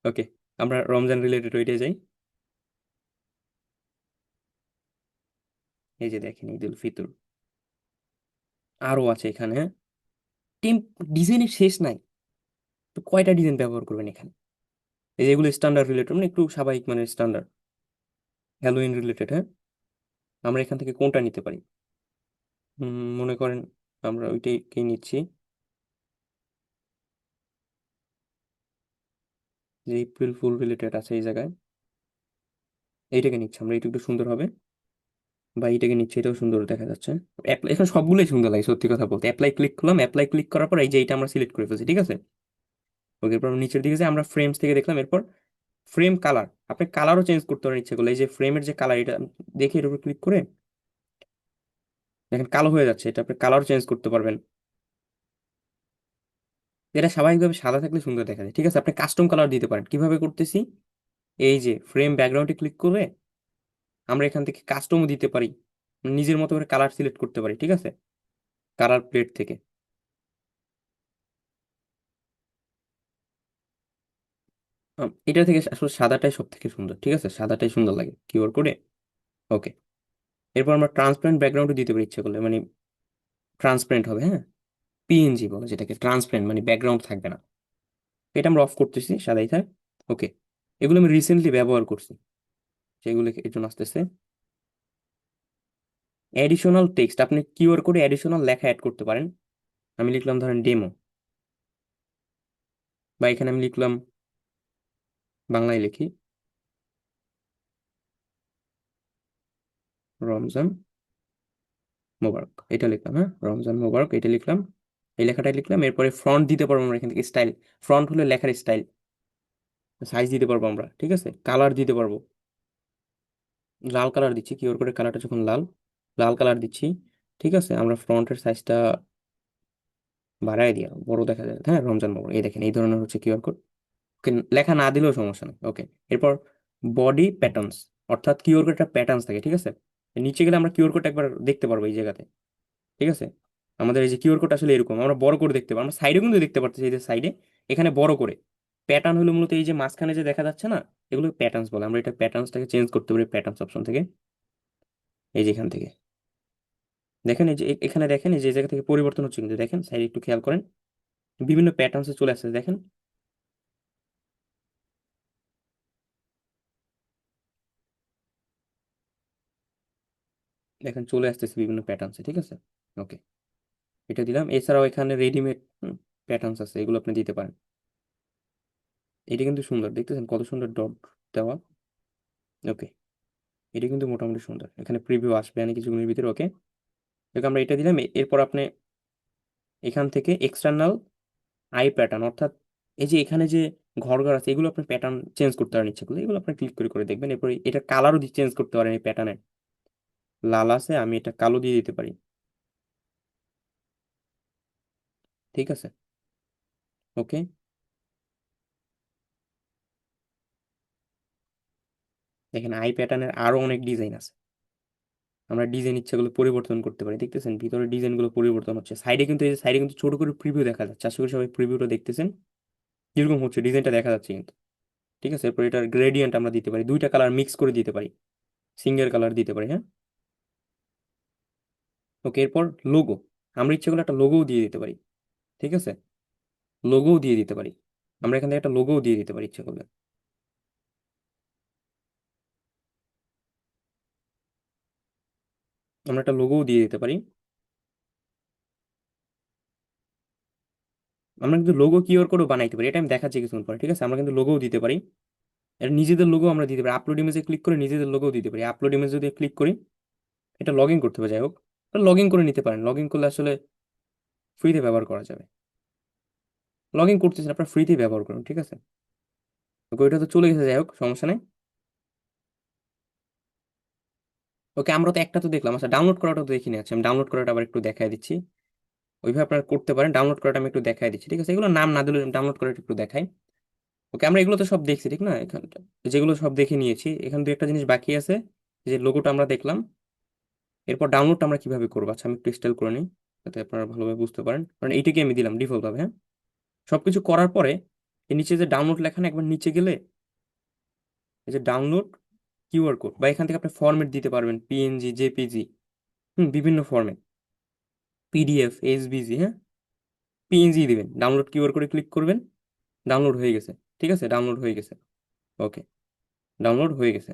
ওকে, আমরা রমজান রিলেটেড ওইটাই যাই। এই যে দেখেন ঈদ উল ফিতর, আরো আছে এখানে, হ্যাঁ। টিম ডিজাইনের শেষ নাই, তো কয়টা ডিজাইন ব্যবহার করবেন এখানে? এই যে এগুলো স্ট্যান্ডার্ড রিলেটেড, মানে একটু স্বাভাবিক মানে স্ট্যান্ডার্ড, হ্যালোইন রিলেটেড, হ্যাঁ। আমরা এখান থেকে কোনটা নিতে পারি? মনে করেন আমরা ওইটাই নিচ্ছি, যে এপ্রিল ফুল রিলেটেড আছে এই জায়গায়। এইটাকে নিচ্ছি আমরা, এটা একটু সুন্দর হবে। বা এইটাকে নিচ্ছি, এটাও সুন্দর দেখা যাচ্ছে। এখন সবগুলোই সুন্দর লাগে সত্যি কথা বলতে। অ্যাপ্লাই ক্লিক করলাম, অ্যাপ্লাই ক্লিক করার পর এই যে এটা আমরা সিলেক্ট করে ফেলছি, ঠিক আছে। ওকে, এরপর আমরা নিচের দিকে যাই, আমরা ফ্রেমস থেকে দেখলাম। এরপর ফ্রেম কালার, আপনি কালারও চেঞ্জ করতে পারেন ইচ্ছে করলে। এই যে ফ্রেমের যে কালার, এটা দেখে এর উপর ক্লিক করে দেখেন কালো হয়ে যাচ্ছে, এটা আপনি কালার চেঞ্জ করতে পারবেন। এটা স্বাভাবিকভাবে সাদা থাকলে সুন্দর দেখা যায়, ঠিক আছে। আপনি কাস্টম কালার দিতে পারেন, কিভাবে করতেছি, এই যে ফ্রেম ব্যাকগ্রাউন্ডে ক্লিক করে আমরা এখান থেকে কাস্টমও দিতে পারি, নিজের মতো করে কালার সিলেক্ট করতে পারি, ঠিক আছে, কালার প্লেট থেকে। এটা থেকে আসলে সাদাটাই সব থেকে সুন্দর, ঠিক আছে, সাদাটাই সুন্দর লাগে কিউআর কোডে। ওকে, এরপর আমরা ট্রান্সপারেন্ট ব্যাকগ্রাউন্ডও দিতে পারি ইচ্ছে করলে, মানে ট্রান্সপারেন্ট হবে, হ্যাঁ। পিএনজি বলে যেটাকে, ট্রান্সপারেন্ট মানে ব্যাকগ্রাউন্ড থাকবে না। এটা আমরা অফ করতেছি, সাদাই থাক। ওকে, এগুলো আমি রিসেন্টলি ব্যবহার করছি, সেগুলো এর জন্য আসতেছে। অ্যাডিশনাল টেক্সট, আপনি কিউআর কোডে অ্যাডিশনাল লেখা অ্যাড করতে পারেন। আমি লিখলাম ধরেন ডেমো, বা এখানে আমি লিখলাম, বাংলায় লিখি রমজান মোবারক, এটা লিখলাম, হ্যাঁ, রমজান মোবারক এটা লিখলাম। এই লেখাটাই লিখলাম। এরপরে ফ্রন্ট দিতে পারবো আমরা এখান থেকে, স্টাইল। ফ্রন্ট হলে লেখার স্টাইল, সাইজ দিতে পারবো আমরা, ঠিক আছে। কালার দিতে পারবো, লাল কালার দিচ্ছি, কিউআর কোডের কালারটা যখন লাল, লাল কালার দিচ্ছি, ঠিক আছে। আমরা ফ্রন্টের সাইজটা বাড়ায় দিয়া বড় দেখা যায়, হ্যাঁ, রমজান মোবারক, এই দেখেন এই ধরনের হচ্ছে কিউআর কোড। লেখা না দিলেও সমস্যা নেই, ওকে। এরপর বডি প্যাটার্নস, অর্থাৎ কিউআর কোড একটা প্যাটার্নস থাকে, ঠিক আছে। নিচে গেলে আমরা কিউআর কোড একবার দেখতে পারবো এই জায়গাতে, ঠিক আছে। আমাদের এই যে কিউআর কোড আসলে এরকম আমরা বড় করে দেখতে পারবো, আমরা সাইডে কিন্তু দেখতে পারতেছি, এই যে সাইডে এখানে বড় করে। প্যাটার্ন হলো মূলত এই যে মাঝখানে যে দেখা যাচ্ছে না, এগুলো প্যাটার্নস বলে। আমরা এটা প্যাটার্নসটাকে চেঞ্জ করতে পারি প্যাটার্নস অপশন থেকে, এই যে এখান থেকে দেখেন, এই যে এখানে দেখেন, এই যে এই জায়গা থেকে পরিবর্তন হচ্ছে কিন্তু, দেখেন সাইডে একটু খেয়াল করেন, বিভিন্ন প্যাটার্নসে চলে আসছে, দেখেন। দেখেন চলে আসতেছে বিভিন্ন প্যাটার্নসে, ঠিক আছে। ওকে, এটা দিলাম। এছাড়াও এখানে রেডিমেড প্যাটার্নস আছে, এগুলো আপনি দিতে পারেন। এটা কিন্তু সুন্দর, দেখতেছেন কত সুন্দর ডট দেওয়া। ওকে, এটা কিন্তু মোটামুটি সুন্দর। এখানে প্রিভিউ আসবে অনেক কিছুগুলোর ভিতরে, ওকে। দেখো আমরা এটা দিলাম। এরপর আপনি এখান থেকে এক্সটার্নাল আই প্যাটার্ন, অর্থাৎ এই যে এখানে যে ঘর ঘর আছে, এগুলো আপনি প্যাটার্ন চেঞ্জ করতে পারেন ইচ্ছে করলে, এগুলো আপনি ক্লিক করে করে দেখবেন। এরপর এটা কালারও চেঞ্জ করতে পারেন, এই প্যাটার্নের লাল আছে, আমি এটা কালো দিয়ে দিতে পারি, ঠিক আছে। ওকে, দেখেন আই প্যাটার্নের আরো অনেক ডিজাইন আছে, আমরা ডিজাইন ইচ্ছাগুলো পরিবর্তন করতে পারি। দেখতেছেন ভিতরে ডিজাইনগুলো পরিবর্তন হচ্ছে। সাইডে কিন্তু এই যে সাইডে কিন্তু ছোট করে প্রিভিউ দেখা যাচ্ছে, আশা করি সবাই প্রিভিউটা দেখতেছেন কিরকম হচ্ছে, ডিজাইনটা দেখা যাচ্ছে কিন্তু, ঠিক আছে। এরপর এটার গ্রেডিয়েন্ট আমরা দিতে পারি, দুইটা কালার মিক্স করে দিতে পারি, সিঙ্গেল কালার দিতে পারি, হ্যাঁ। ওকে, এরপর লোগো, আমরা ইচ্ছে করলে একটা লোগোও দিয়ে দিতে পারি, ঠিক আছে, লোগোও দিয়ে দিতে পারি। আমরা এখান থেকে একটা লোগোও দিয়ে দিতে পারি ইচ্ছে করলে, আমরা একটা লোগোও দিয়ে দিতে পারি। আমরা কিন্তু লোগো কিউআর কোডও বানাইতে পারি, এটা আমি দেখাচ্ছি কিছুক্ষণ পরে, ঠিক আছে। আমরা কিন্তু লোগোও দিতে পারি, এটা নিজেদের লোগো আমরা দিতে পারি। আপলোড ইমেজে ক্লিক করে নিজেদের লোগোও দিতে পারি। আপলোড ইমেজ যদি ক্লিক করি, এটা লগ ইন করতে হবে, যাই হোক লগ ইন করে নিতে পারেন। লগ ইন করলে আসলে ফ্রিতে ব্যবহার করা যাবে। লগ ইন করতেছেন, আপনার ফ্রিতেই ব্যবহার করুন, ঠিক আছে। ওকে, ওইটা তো চলে গেছে, যাই হোক সমস্যা নেই। ওকে, আমরা তো একটা তো দেখলাম, আচ্ছা ডাউনলোড করাটা তো দেখিনি। আচ্ছা আমি ডাউনলোড করাটা আবার একটু দেখাই দিচ্ছি, ওইভাবে আপনারা করতে পারেন। ডাউনলোড করাটা আমি একটু দেখাই দিচ্ছি, ঠিক আছে। এগুলো নাম না দিলে ডাউনলোড করাটা একটু দেখাই। ওকে, আমরা এগুলো তো সব দেখছি, ঠিক না, এখানটা যেগুলো সব দেখে নিয়েছি, এখান দু একটা জিনিস বাকি আছে, যে লোগোটা আমরা দেখলাম। এরপর ডাউনলোডটা আমরা কিভাবে করবো, আচ্ছা আমি একটু স্টাইল করে নিই যাতে আপনারা ভালোভাবে বুঝতে পারেন। কারণ এইটাকে আমি দিলাম ডিফল্ট ভাবে, হ্যাঁ। সবকিছু করার পরে এর নিচে যে ডাউনলোড লেখা না, একবার নিচে গেলে এই যে ডাউনলোড কিউআর কোড, বা এখান থেকে আপনি ফরম্যাট দিতে পারবেন, পিএনজি, জেপিজি, বিভিন্ন ফরম্যাট, পিডিএফ, এসভিজি, হ্যাঁ। পিএনজি দিবেন, ডাউনলোড কিউআর কোডে ক্লিক করবেন, ডাউনলোড হয়ে গেছে, ঠিক আছে, ডাউনলোড হয়ে গেছে। ওকে, ডাউনলোড হয়ে গেছে,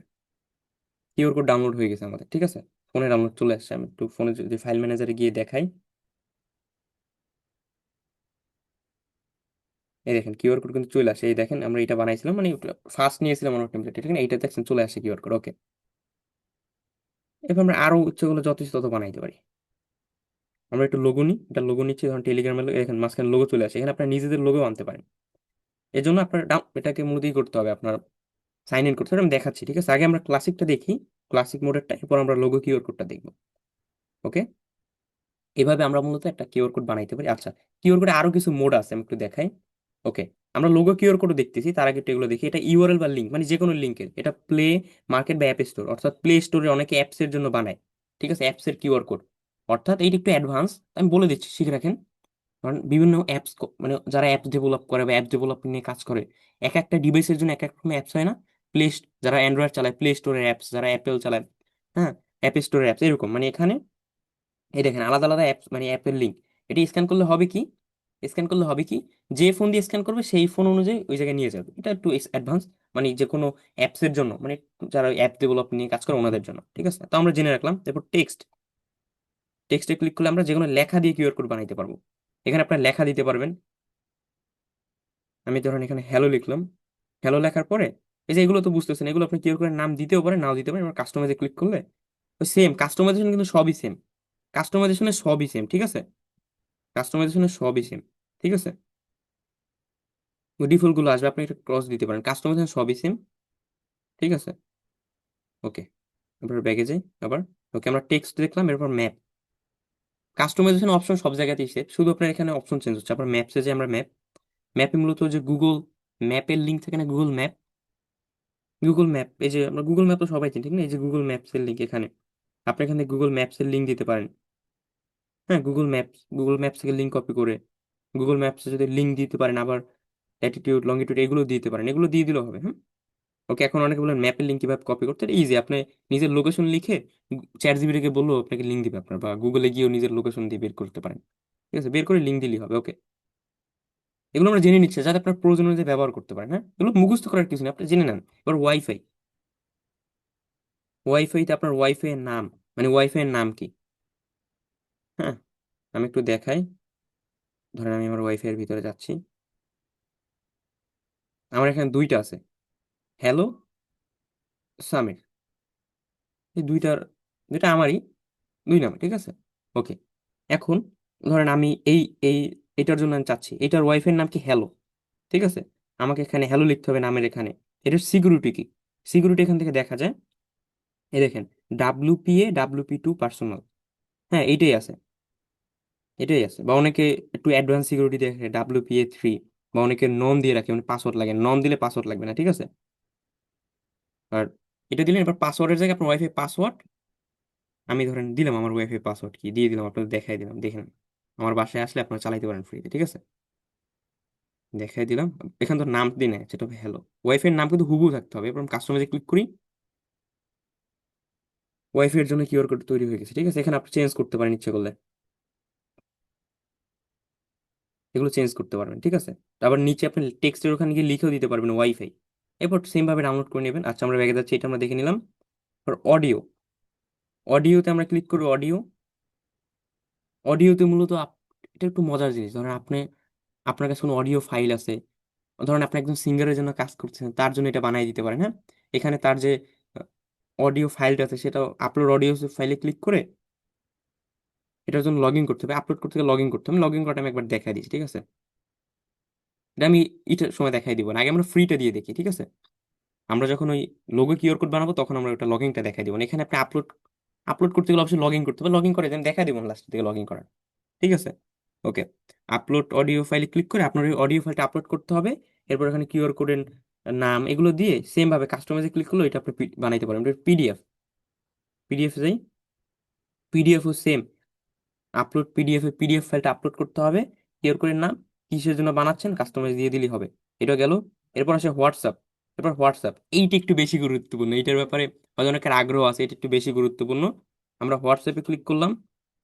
কিউআর কোড ডাউনলোড হয়ে গেছে আমাদের, ঠিক আছে। ফোনে ডাউনলোড চলে আসছে। আমি একটু ফোনে যদি ফাইল ম্যানেজারে গিয়ে দেখাই, এই দেখেন কিউআর কোড কিন্তু চলে আসে, এই দেখেন আমরা এটা বানাইছিলাম, মানে ফার্স্ট নিয়েছিলাম আমার টেমপ্লেট, ঠিক আছে, এইটা দেখছেন চলে আসে কিউআর কোড। ওকে, এবার আমরা আরো ইচ্ছেগুলো যত ইচ্ছে তত বানাইতে পারি। আমরা একটু লোগো নিই, এটা লোগো নিচ্ছি, ধরুন টেলিগ্রামের লোগো, এখানে মাঝখানে লোগো চলে আসে, এখানে আপনার নিজেদের লোগো আনতে পারেন। এই জন্য আপনার এটাকে মূলত ই করতে হবে, আপনার সাইন ইন করতে হবে। আমি দেখাচ্ছি, ঠিক আছে, আগে আমরা ক্লাসিকটা দেখি, ক্লাসিক মোডেরটা, এরপর আমরা লোগো কিউআর কোডটা দেখবো। ওকে, এভাবে আমরা মূলত একটা কিউআর কোড বানাইতে পারি। আচ্ছা, কিউআর কোডে আরো কিছু মোড আছে, আমি একটু দেখাই। ওকে, আমরা লোগো কিউআর কোড দেখতেছি, তার আগে একটু এগুলো দেখি। এটা ইউআরএল বা লিঙ্ক, মানে যে কোনো লিঙ্কের, এটা প্লে মার্কেট বা অ্যাপ স্টোর, অর্থাৎ প্লে স্টোরে অনেকে অ্যাপস এর জন্য বানায়, ঠিক আছে, অ্যাপস এর কিউআর কোড। অর্থাৎ এইটা একটু অ্যাডভান্স, আমি বলে দিচ্ছি, শিখে রাখেন। কারণ বিভিন্ন অ্যাপস, মানে যারা অ্যাপস ডেভেলপ করে বা অ্যাপ ডেভেলপ নিয়ে কাজ করে, এক একটা ডিভাইসের জন্য এক এক রকম অ্যাপস হয় না। প্লে, যারা অ্যান্ড্রয়েড চালায় প্লে স্টোরের অ্যাপস, যারা অ্যাপেল চালায়, হ্যাঁ, অ্যাপ স্টোরের অ্যাপস, এরকম। মানে এখানে এই দেখেন আলাদা আলাদা অ্যাপস, মানে অ্যাপের লিঙ্ক। এটি স্ক্যান করলে হবে কি, স্ক্যান করলে হবে কি, যে ফোন দিয়ে স্ক্যান করবে সেই ফোন অনুযায়ী ওই জায়গায় নিয়ে যাবে। এটা একটু অ্যাডভান্স, মানে যে কোনো অ্যাপসের জন্য, মানে যারা অ্যাপ ডেভেলপ নিয়ে কাজ করে ওনাদের জন্য, ঠিক আছে। তো আমরা জেনে রাখলাম। তারপর টেক্সট, টেক্সটে ক্লিক করলে আমরা যে কোনো লেখা দিয়ে কিউআর কোড বানাইতে পারবো। এখানে আপনার লেখা দিতে পারবেন। আমি ধরেন এখানে হ্যালো লিখলাম, হ্যালো লেখার পরে এই যে এগুলো তো বুঝতেছেন, এগুলো আপনি কিউআর কোডের নাম দিতেও পারেন, নাও দিতে পারেন। এবার কাস্টমাইজে ক্লিক করলে সেম কাস্টমাইজেশন, কিন্তু সবই সেম, কাস্টমাইজেশনে সবই সেম, ঠিক আছে, কাস্টমাইজেশনে সবই সেম, ঠিক আছে। ডিফল্ট গুলো আসবে, আপনি একটা ক্রস দিতে পারেন, কাস্টমাইজেশন সবই সেম, ঠিক আছে। ওকে, এবার ব্যাগে যাই আবার। ওকে, আমরা টেক্সট দেখলাম, এরপর ম্যাপ। কাস্টমাইজেশন অপশন সব জায়গাতেই সেম, শুধু আপনার এখানে অপশন চেঞ্জ হচ্ছে। আবার ম্যাপসে যে আমরা ম্যাপ, ম্যাপে মূলত যে গুগল ম্যাপের লিঙ্ক থাকে না, গুগল ম্যাপ, গুগল ম্যাপ, এই যে আমরা গুগল ম্যাপ তো সবাই চিনি, ঠিক না, এই যে গুগল ম্যাপস এর লিঙ্ক এখানে, আপনি এখানে গুগল ম্যাপস এর লিঙ্ক দিতে পারেন। হ্যাঁ, গুগল ম্যাপস থেকে লিঙ্ক কপি করে গুগল ম্যাপসে যদি লিঙ্ক দিতে পারেন, আবার ল্যাটিটিউড লঙ্গিটিউড এগুলো দিতে পারেন, এগুলো দিয়ে দিলেও হবে। হ্যাঁ, ওকে, এখন অনেকে বলেন ম্যাপের লিঙ্ক কিভাবে কপি করতে, ইজি। আপনি নিজের লোকেশন লিখে চ্যাট জিপিটিকে বললেও আপনাকে লিঙ্ক দিবে আপনার, বা গুগলে গিয়েও নিজের লোকেশন দিয়ে বের করতে পারেন, ঠিক আছে, বের করে লিঙ্ক দিলেই হবে। ওকে, এগুলো আমরা জেনে নিচ্ছি যাতে আপনার প্রয়োজন অনুযায়ী ব্যবহার করতে পারেন। হ্যাঁ, এগুলো মুখস্থ করার কিছু নেই, আপনি জেনে নেন। এবার ওয়াইফাই, ওয়াইফাইতে আপনার ওয়াইফাই এর নাম, মানে ওয়াইফাই এর নাম কি। হ্যাঁ, আমি একটু দেখাই, ধরেন আমি আমার ওয়াইফাই এর ভিতরে যাচ্ছি, আমার এখানে দুইটা আছে, হ্যালো, সামির, এই দুইটার, দুইটা আমারই, দুই নাম, ঠিক আছে। ওকে, এখন ধরেন আমি এই এটার জন্য আমি চাচ্ছি, এটার ওয়াইফাই নাম কি হ্যালো, ঠিক আছে। আমাকে এখানে হ্যালো লিখতে হবে নামের এখানে। এটার সিকিউরিটি কি, সিকিউরিটি এখান থেকে দেখা যায়, এই দেখেন, WPA WP2 পার্সোনাল, হ্যাঁ এইটাই আছে, এটাই আছে। বা অনেকে একটু অ্যাডভান্স সিকিউরিটি দেখে WPA3, বা অনেকে নন দিয়ে রাখে, মানে পাসওয়ার্ড লাগে, নন দিলে পাসওয়ার্ড লাগবে না, ঠিক আছে। আর এটা দিলেন, এবার পাসওয়ার্ডের জায়গায় আপনার ওয়াইফাই পাসওয়ার্ড, আমি ধরেন দিলাম আমার ওয়াইফাই পাসওয়ার্ড কি দিয়ে দিলাম, আপনাদের দেখাই দিলাম, দেখেন আমার বাসায় আসলে আপনারা চালাইতে পারেন ফ্রিতে, ঠিক আছে, দেখাই দিলাম। এখান তো নাম দিই না, সেটা হবে হ্যালো, ওয়াইফাই এর নাম কিন্তু হুবহু থাকতে হবে। এবার কাস্টমাইজে ক্লিক করি, ওয়াইফাই এর জন্য কিউআর কোড তৈরি হয়ে গেছে, ঠিক আছে। এখানে আপনি চেঞ্জ করতে পারেন ইচ্ছে করলে, এগুলো চেঞ্জ করতে পারবেন, ঠিক আছে। আবার নিচে আপনি টেক্সটের ওখানে গিয়ে লিখেও দিতে পারবেন ওয়াইফাই, এরপর সেম ভাবে ডাউনলোড করে নেবেন। আচ্ছা, আমরা ব্যাগে যাচ্ছি, এটা আমরা দেখে নিলাম। অডিও, অডিওতে আমরা ক্লিক করবো, অডিও, অডিওতে মূলত এটা একটু মজার জিনিস। ধরেন আপনি, আপনার কাছে কোনো অডিও ফাইল আছে, ধরেন আপনি একজন সিঙ্গারের জন্য কাজ করছেন, তার জন্য এটা বানিয়ে দিতে পারেন। হ্যাঁ, এখানে তার যে অডিও ফাইলটা আছে, সেটা আপলোড অডিও ফাইলে ক্লিক করে এটার জন্য লগ ইন করতে হবে, আপলোড করতে লগ ইন করতে হবে। লগ ইন করাটা আমি একবার দেখাই দিচ্ছি, ঠিক আছে, এটা আমি এটার সময় দেখাই দিব না, আগে আমরা ফ্রিটা দিয়ে দেখি, ঠিক আছে। আমরা যখন ওই লোগো কিউআর কোড বানাবো তখন আমরা ওটা লগ ইনটা দেখাই দিব না। এখানে আপনি আপলোড, আপলোড করতে গেলে অবশ্যই লগ ইন করতে হবে, লগ ইন করে দেন, দেখাই দিব না লাস্ট থেকে লগ ইন করার, ঠিক আছে। ওকে, আপলোড অডিও ফাইলে ক্লিক করে আপনার ওই অডিও ফাইলটা আপলোড করতে হবে। এরপর এখানে কিউআর কোডের নাম এগুলো দিয়ে সেম ভাবে কাস্টমাইজে ক্লিক করলে এটা আপনি বানাইতে পারেন। পিডিএফ, পিডিএফ যাই, পিডিএফও সেম, আপলোড পিডিএফ, এ পিডিএফ ফাইলটা আপলোড করতে হবে, কিউআর কোডের নাম, কিসের জন্য বানাচ্ছেন, কাস্টমাইজ দিয়ে দিলেই হবে। এটা গেল। এরপর আসে হোয়াটসঅ্যাপ, এরপর হোয়াটসঅ্যাপ এইটা একটু বেশি গুরুত্বপূর্ণ, এইটার ব্যাপারে হয়তো অনেকের আগ্রহ আছে, এটা একটু বেশি গুরুত্বপূর্ণ। আমরা হোয়াটসঅ্যাপে ক্লিক করলাম,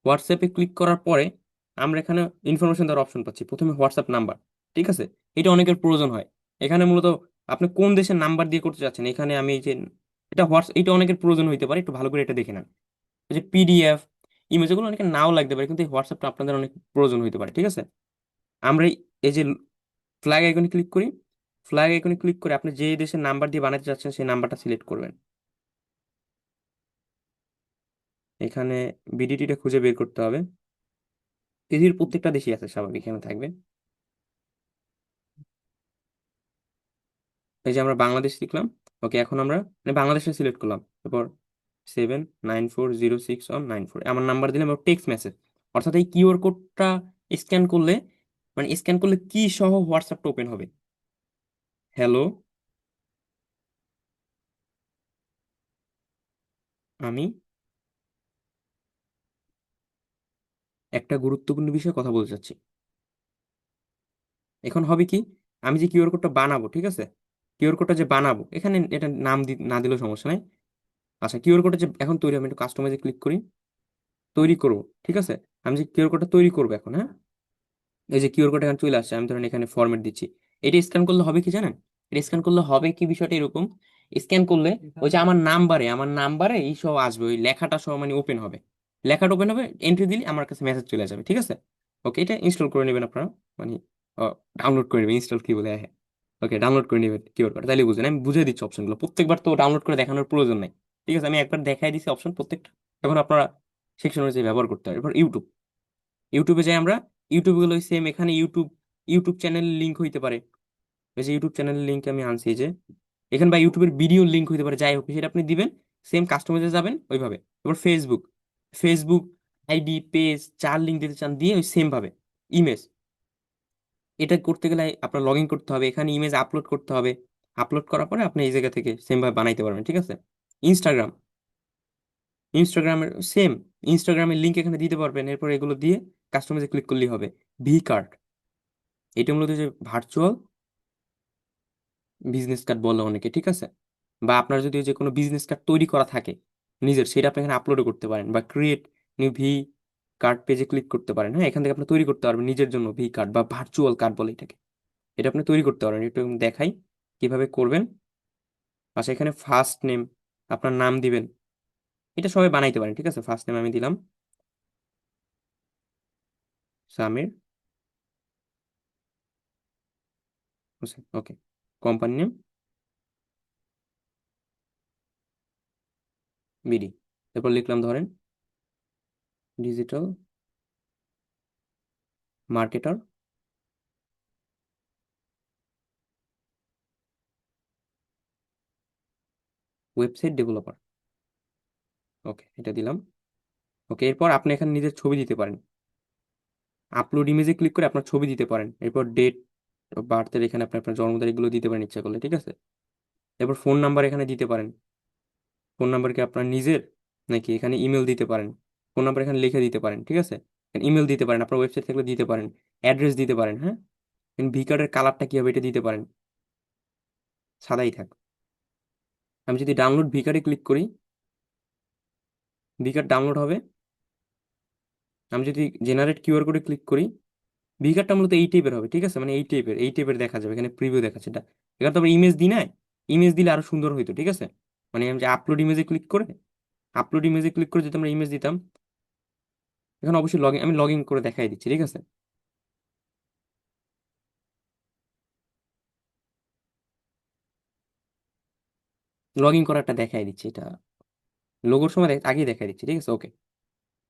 হোয়াটসঅ্যাপে ক্লিক করার পরে আমরা এখানে ইনফরমেশন দেওয়ার অপশন পাচ্ছি, প্রথমে হোয়াটসঅ্যাপ নাম্বার, ঠিক আছে। এটা অনেকের প্রয়োজন হয়, এখানে মূলত আপনি কোন দেশের নাম্বার দিয়ে করতে চাচ্ছেন, এখানে আমি এই যে এটা এটা অনেকের প্রয়োজন হইতে পারে, একটু ভালো করে এটা দেখে নেন। এই যে পিডিএফ, ইমেজ, এগুলো অনেকে নাও লাগতে পারে, কিন্তু এই হোয়াটসঅ্যাপটা আপনাদের অনেক প্রয়োজন হইতে পারে, ঠিক আছে। আমরা এই যে ফ্ল্যাগ আইকনে ক্লিক করি। ফ্ল্যাগ আইকনে ক্লিক করে আপনি যে দেশের নাম্বার দিয়ে বানাতে চাচ্ছেন সেই নাম্বারটা সিলেক্ট করবেন। এখানে বিডিটিটা খুঁজে বের করতে হবে। পৃথিবীর প্রত্যেকটা দেশই আছে, স্বাভাবিক এখানে থাকবে। এই যে আমরা বাংলাদেশ লিখলাম। ওকে, এখন আমরা মানে বাংলাদেশে সিলেক্ট করলাম। তারপর 79406 আমার নাম্বার দিলাম, টেক্সট মেসেজ। অর্থাৎ এই কিউআর কোডটা স্ক্যান করলে, মানে স্ক্যান করলে কি সহ হোয়াটসঅ্যাপটা ওপেন হবে। হ্যালো, আমি একটা গুরুত্বপূর্ণ বিষয়ে কথা বলতে চাচ্ছি। এখন হবে কি, আমি যে কিউআর কোডটা বানাবো, ঠিক আছে, কিউআর কোডটা যে বানাবো, এখানে এটা নাম না দিলেও সমস্যা নাই। আচ্ছা, কিউআর কোডটা যে এখন তৈরি হবে, আমি একটু কাস্টমাইজে ক্লিক করি, তৈরি করবো, ঠিক আছে। আমি যে কিউআর কোডটা তৈরি করবো এখন, হ্যাঁ, এই যে কিউআর কোড এখানে চলে আসছে, আমি ধরেন এখানে ফরম্যাট দিচ্ছি। এটা স্ক্যান করলে হবে কি জানেন? এটা স্ক্যান করলে হবে কি, বিষয়টা এরকম। স্ক্যান করলে ওই যে আমার নাম্বারে এই সব আসবে, ওই লেখাটা সহ মানে ওপেন হবে। লেখাটা ওপেন হবে, এন্ট্রি দিলে আমার কাছে মেসেজ চলে যাবে, ঠিক আছে। ওকে, এটা ইনস্টল করে নেবেন আপনারা, মানে ডাউনলোড করে নেবেন, ইনস্টল কি বলে, হ্যাঁ। ওকে, ডাউনলোড করে নেবেন কিউআর কোড, তাহলে বুঝেন। আমি বুঝিয়ে দিচ্ছি অপশনগুলো, প্রত্যেকবার তো ডাউনলোড করে দেখানোর প্রয়োজন নাই। ঠিক আছে, আমি একবার দেখাই দিচ্ছি অপশন প্রত্যেকটা। এখন আপনারা সেকশন অনুযায়ী ব্যবহার করতে হবে। এরপর ইউটিউব, ইউটিউবে যাই আমরা। ইউটিউব গুলো সেম, এখানে ইউটিউব ইউটিউব চ্যানেলের লিঙ্ক হইতে পারে। এই যে ইউটিউব চ্যানেলের লিঙ্ক আমি আনছি, এই যে এখানে, বা ইউটিউবের ভিডিও লিঙ্ক হইতে পারে, যাই হোক সেটা আপনি দিবেন। সেম কাস্টমাইজে যাবেন ওইভাবে। এবার ফেসবুক, ফেসবুক আইডি পেজ চার লিঙ্ক দিতে চান, দিয়ে ওই সেম ভাবে। ইমেজ, এটা করতে গেলে আপনার লগ ইন করতে হবে, এখানে ইমেজ আপলোড করতে হবে। আপলোড করার পরে আপনি এই জায়গা থেকে সেম ভাবে বানাইতে পারবেন, ঠিক আছে। ইনস্টাগ্রাম, ইনস্টাগ্রামের সেম, ইনস্টাগ্রামের লিঙ্ক এখানে দিতে পারবেন। এরপর এগুলো দিয়ে কাস্টমাইজে ক্লিক করলেই হবে। ভি কার্ড, এটা মূলত যে ভার্চুয়াল বিজনেস কার্ড বলে অনেকে, ঠিক আছে। বা আপনার যদি যে কোনো বিজনেস কার্ড তৈরি করা থাকে নিজের, সেটা আপনি এখানে আপলোড করতে পারেন, বা ক্রিয়েট নিউ ভি কার্ড পেজে ক্লিক করতে পারেন। হ্যাঁ, এখান থেকে আপনি তৈরি করতে পারবেন নিজের জন্য ভি কার্ড বা ভার্চুয়াল কার্ড বলে এটাকে। এটা আপনি তৈরি করতে পারেন, একটু দেখাই কিভাবে করবেন। আচ্ছা, এখানে ফার্স্ট নেম, আপনার নাম দিবেন। এটা সবাই বানাইতে পারেন, ঠিক আছে। ফার্স্ট নেম আমি দিলাম Samir Hossain, okay. Company name BD. এরপর লিখলাম ধরেন digital marketer, website developer. Okay, এটা দিলাম। ওকে, এরপর আপনি এখানে নিজের ছবি দিতে পারেন। আপলোড ইমেজে ক্লিক করে আপনার ছবি দিতে পারেন। এরপর ডেট বার্থের এখানে আপনি আপনার জন্ম তারিখগুলো দিতে পারেন ইচ্ছা করলে, ঠিক আছে। এরপর ফোন নাম্বার এখানে দিতে পারেন। ফোন নাম্বার কি আপনার নিজের, নাকি এখানে ইমেল দিতে পারেন। ফোন নাম্বার এখানে লিখে দিতে পারেন, ঠিক আছে। ইমেল দিতে পারেন, আপনার ওয়েবসাইট থাকলে দিতে পারেন। অ্যাড্রেস দিতে পারেন, হ্যাঁ। ভি কার্ডের কালারটা কি হবে এটা দিতে পারেন, সাদাই থাক। আমি যদি ডাউনলোড ভি কার্ডে ক্লিক করি, ভি কার্ড ডাউনলোড হবে। আমি যদি জেনারেট কিউআর কোডে ক্লিক করি, ভি কার্ডটা মূলত এই টাইপের হবে, ঠিক আছে। মানে এই টাইপের দেখা যাবে, এখানে প্রিভিউ দেখাচ্ছে এটা। এখানে তো আমরা ইমেজ দিই না, ইমেজ দিলে আরো সুন্দর হইতো, ঠিক আছে। মানে আমি যে আপলোড ইমেজে ক্লিক করে যদি আমরা ইমেজ দিতাম। এখন অবশ্যই আমি লগ ইন করে দেখাই দিচ্ছি, ঠিক আছে। লগ ইন করাটা দেখাই দিচ্ছি, এটা লোগোর সময় আগেই দেখাই দিচ্ছি, ঠিক আছে। ওকে,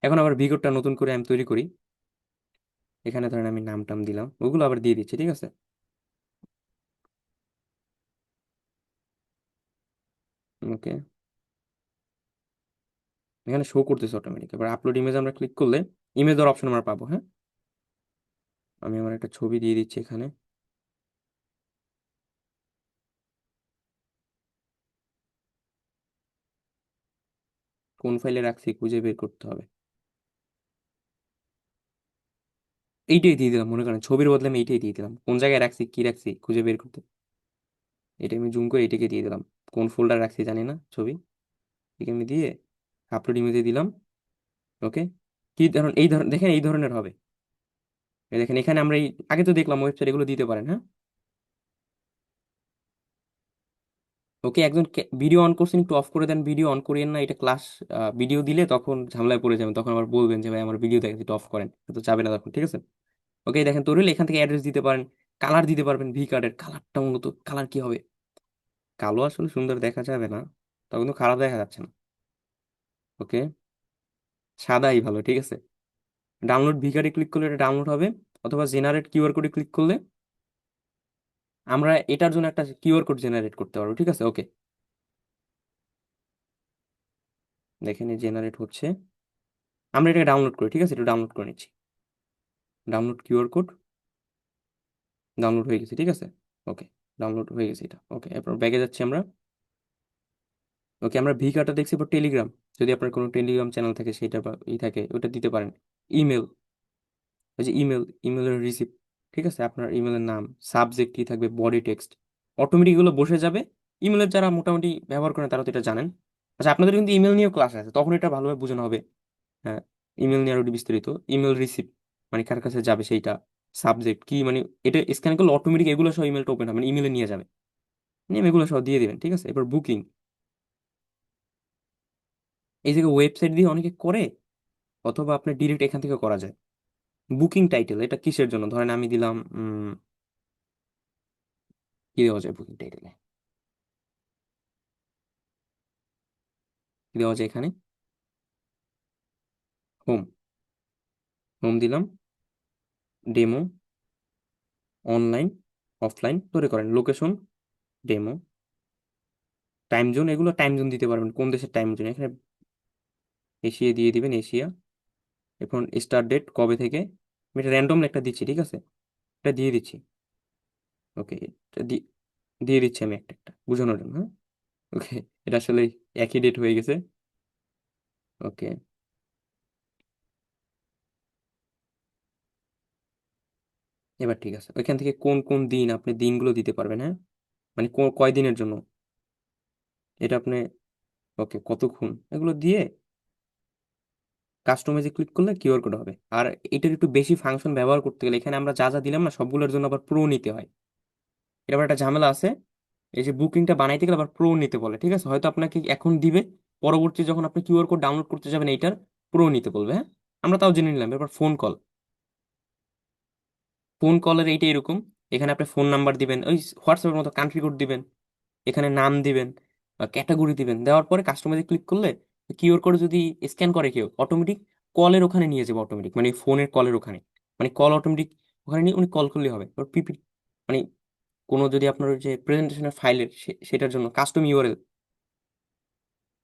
এখন আবার ভিগোরটা নতুন করে আমি তৈরি করি। এখানে ধরেন আমি নাম টাম দিলাম, ওগুলো আবার দিয়ে দিচ্ছি, ঠিক আছে। ওকে, এখানে শো করতেছে অটোমেটিক। এবার আপলোড ইমেজ আমরা ক্লিক করলে ইমেজ দেওয়ার অপশন আমরা পাবো, হ্যাঁ। আমি আমার একটা ছবি দিয়ে দিচ্ছি এখানে। কোন ফাইলে রাখছি খুঁজে বের করতে হবে। এইটাই দিয়ে দিলাম, মনে করেন ছবির বদলে আমি এইটাই দিয়ে দিলাম, কোন জায়গায় রাখছি কি রাখছি খুঁজে বের করতে। এটা আমি জুম করে এটাকে দিয়ে দিলাম। কোন ফোল্ডার রাখছি জানি না ছবি, এটাকে আমি দিয়ে আপলোড ইমেজে দিলাম। ওকে, কি ধরুন এই ধরনের দেখেন, এই ধরনের হবে। এই দেখেন এখানে আমরা এই আগে তো দেখলাম ওয়েবসাইট, এগুলো দিতে পারেন, হ্যাঁ। ওকে, একজন ভিডিও অন করছেন, একটু অফ করে দেন, ভিডিও অন করিয়েন না, এটা ক্লাস। ভিডিও দিলে তখন ঝামেলায় পড়ে যাবেন, তখন আবার বলবেন যে ভাই আমার ভিডিও দেখে, একটু অফ করেন, তো যাবে না তখন, ঠিক আছে। ওকে, দেখেন তৈরি হলে এখান থেকে অ্যাড্রেস দিতে পারেন। কালার দিতে পারবেন, ভি কার্ডের কালারটা মূলত কালার কি হবে? কালো আসলে সুন্দর দেখা যাবে না, তখন তো খারাপ দেখা যাচ্ছে না। ওকে, সাদাই ভালো, ঠিক আছে। ডাউনলোড ভি কার্ডে ক্লিক করলে এটা ডাউনলোড হবে, অথবা জেনারেট কিউআর কোডে ক্লিক করলে আমরা এটার জন্য একটা কিউআর কোড জেনারেট করতে পারবো, ঠিক আছে। ওকে, দেখেন জেনারেট হচ্ছে। আমরা এটা ডাউনলোড করি, ঠিক আছে, এটা ডাউনলোড করে নিচ্ছি। ডাউনলোড কিউআর কোড ডাউনলোড হয়ে গেছে, ঠিক আছে। ওকে, ডাউনলোড হয়ে গেছে এটা। ওকে, এরপর ব্যাগে যাচ্ছি আমরা। ওকে, আমরা ভি কার্ডটা দেখছি, এবার টেলিগ্রাম, যদি আপনার কোনো টেলিগ্রাম চ্যানেল থাকে সেটা বা থাকে ওটা দিতে পারেন। ইমেল, ওই যে ইমেল, ইমেলের রিসিপ্ট, ঠিক আছে, আপনার ইমেলের নাম, সাবজেক্ট কি থাকবে, বডি টেক্সট, অটোমেটিক এগুলো বসে যাবে। ইমেলের যারা মোটামুটি ব্যবহার করেন তারা তো এটা জানেন। আচ্ছা, আপনাদের কিন্তু ইমেল নিয়েও ক্লাস আছে, তখন এটা ভালোভাবে বোঝানো হবে। হ্যাঁ, ইমেল নিয়ে আরো বিস্তারিত, ইমেল রিসিপ্ট মানে কার কাছে যাবে সেইটা, সাবজেক্ট কি মানে এটা স্ক্যান করলে অটোমেটিক এগুলো সহ ইমেলটা ওপেন হবে, মানে ইমেলে নিয়ে যাবে, নিয়ে এগুলো সহ দিয়ে দিবেন, ঠিক আছে। এবার বুকিং, এই জায়গায় ওয়েবসাইট দিয়ে অনেকে করে, অথবা আপনি ডিরেক্ট এখান থেকে করা যায়। বুকিং টাইটেল এটা কিসের জন্য, ধরেন আমি দিলাম কি দেওয়া যায় বুকিং টাইটেলে, কি দেওয়া যায় এখানে, হোম, হোম দিলাম, ডেমো, অনলাইন, অফলাইন ধরে করেন, লোকেশন, ডেমো, টাইম জোন, এগুলো টাইম জোন দিতে পারবেন, কোন দেশের টাইম জোন, এখানে এশিয়া দিয়ে দিবেন, এশিয়া। এখন স্টার্ট ডেট কবে থেকে, আমি এটা র্যান্ডম একটা দিচ্ছি, ঠিক আছে, এটা দিয়ে দিচ্ছি। ওকে, এটা দিয়ে দিচ্ছি আমি একটা একটা বোঝানোর জন্য, হ্যাঁ। ওকে, এটা আসলে একই ডেট হয়ে গেছে। ওকে, এবার ঠিক আছে, ওইখান থেকে কোন কোন দিন আপনি দিনগুলো দিতে পারবেন, হ্যাঁ, মানে কয় দিনের জন্য এটা আপনি, ওকে, কতক্ষণ, এগুলো দিয়ে কাস্টমাইজে ক্লিক করলে কিউআর কোড হবে। আর এটার একটু বেশি ফাংশন ব্যবহার করতে গেলে এখানে আমরা যা যা দিলাম না সবগুলোর জন্য আবার প্রো নিতে হয়, এটা আবার একটা ঝামেলা আছে। এই যে বুকিংটা বানাইতে গেলে আবার প্রো নিতে বলে, ঠিক আছে, হয়তো আপনাকে এখন দিবে, পরবর্তী যখন আপনি কিউআর কোড ডাউনলোড করতে যাবেন এইটার প্রো নিতে বলবে, হ্যাঁ। আমরা তাও জেনে নিলাম। এবার ফোন কল, ফোন কলের এইটা এরকম, এখানে আপনি ফোন নাম্বার দিবেন, ওই হোয়াটসঅ্যাপের মতো কান্ট্রি কোড দিবেন, এখানে নাম দিবেন, ক্যাটাগরি দিবেন, দেওয়ার পরে কাস্টমাইজে ক্লিক করলে কিউআর কোড যদি স্ক্যান করে কেউ, অটোমেটিক কলের ওখানে নিয়ে যাবে, অটোমেটিক মানে ফোনের কলের ওখানে, মানে কল অটোমেটিক ওখানে নিয়ে উনি কল করলেই হবে। এবার পিপি মানে কোনো যদি আপনার ওই যে প্রেজেন্টেশনের ফাইলের সেটার জন্য কাস্টম ইউআরএল,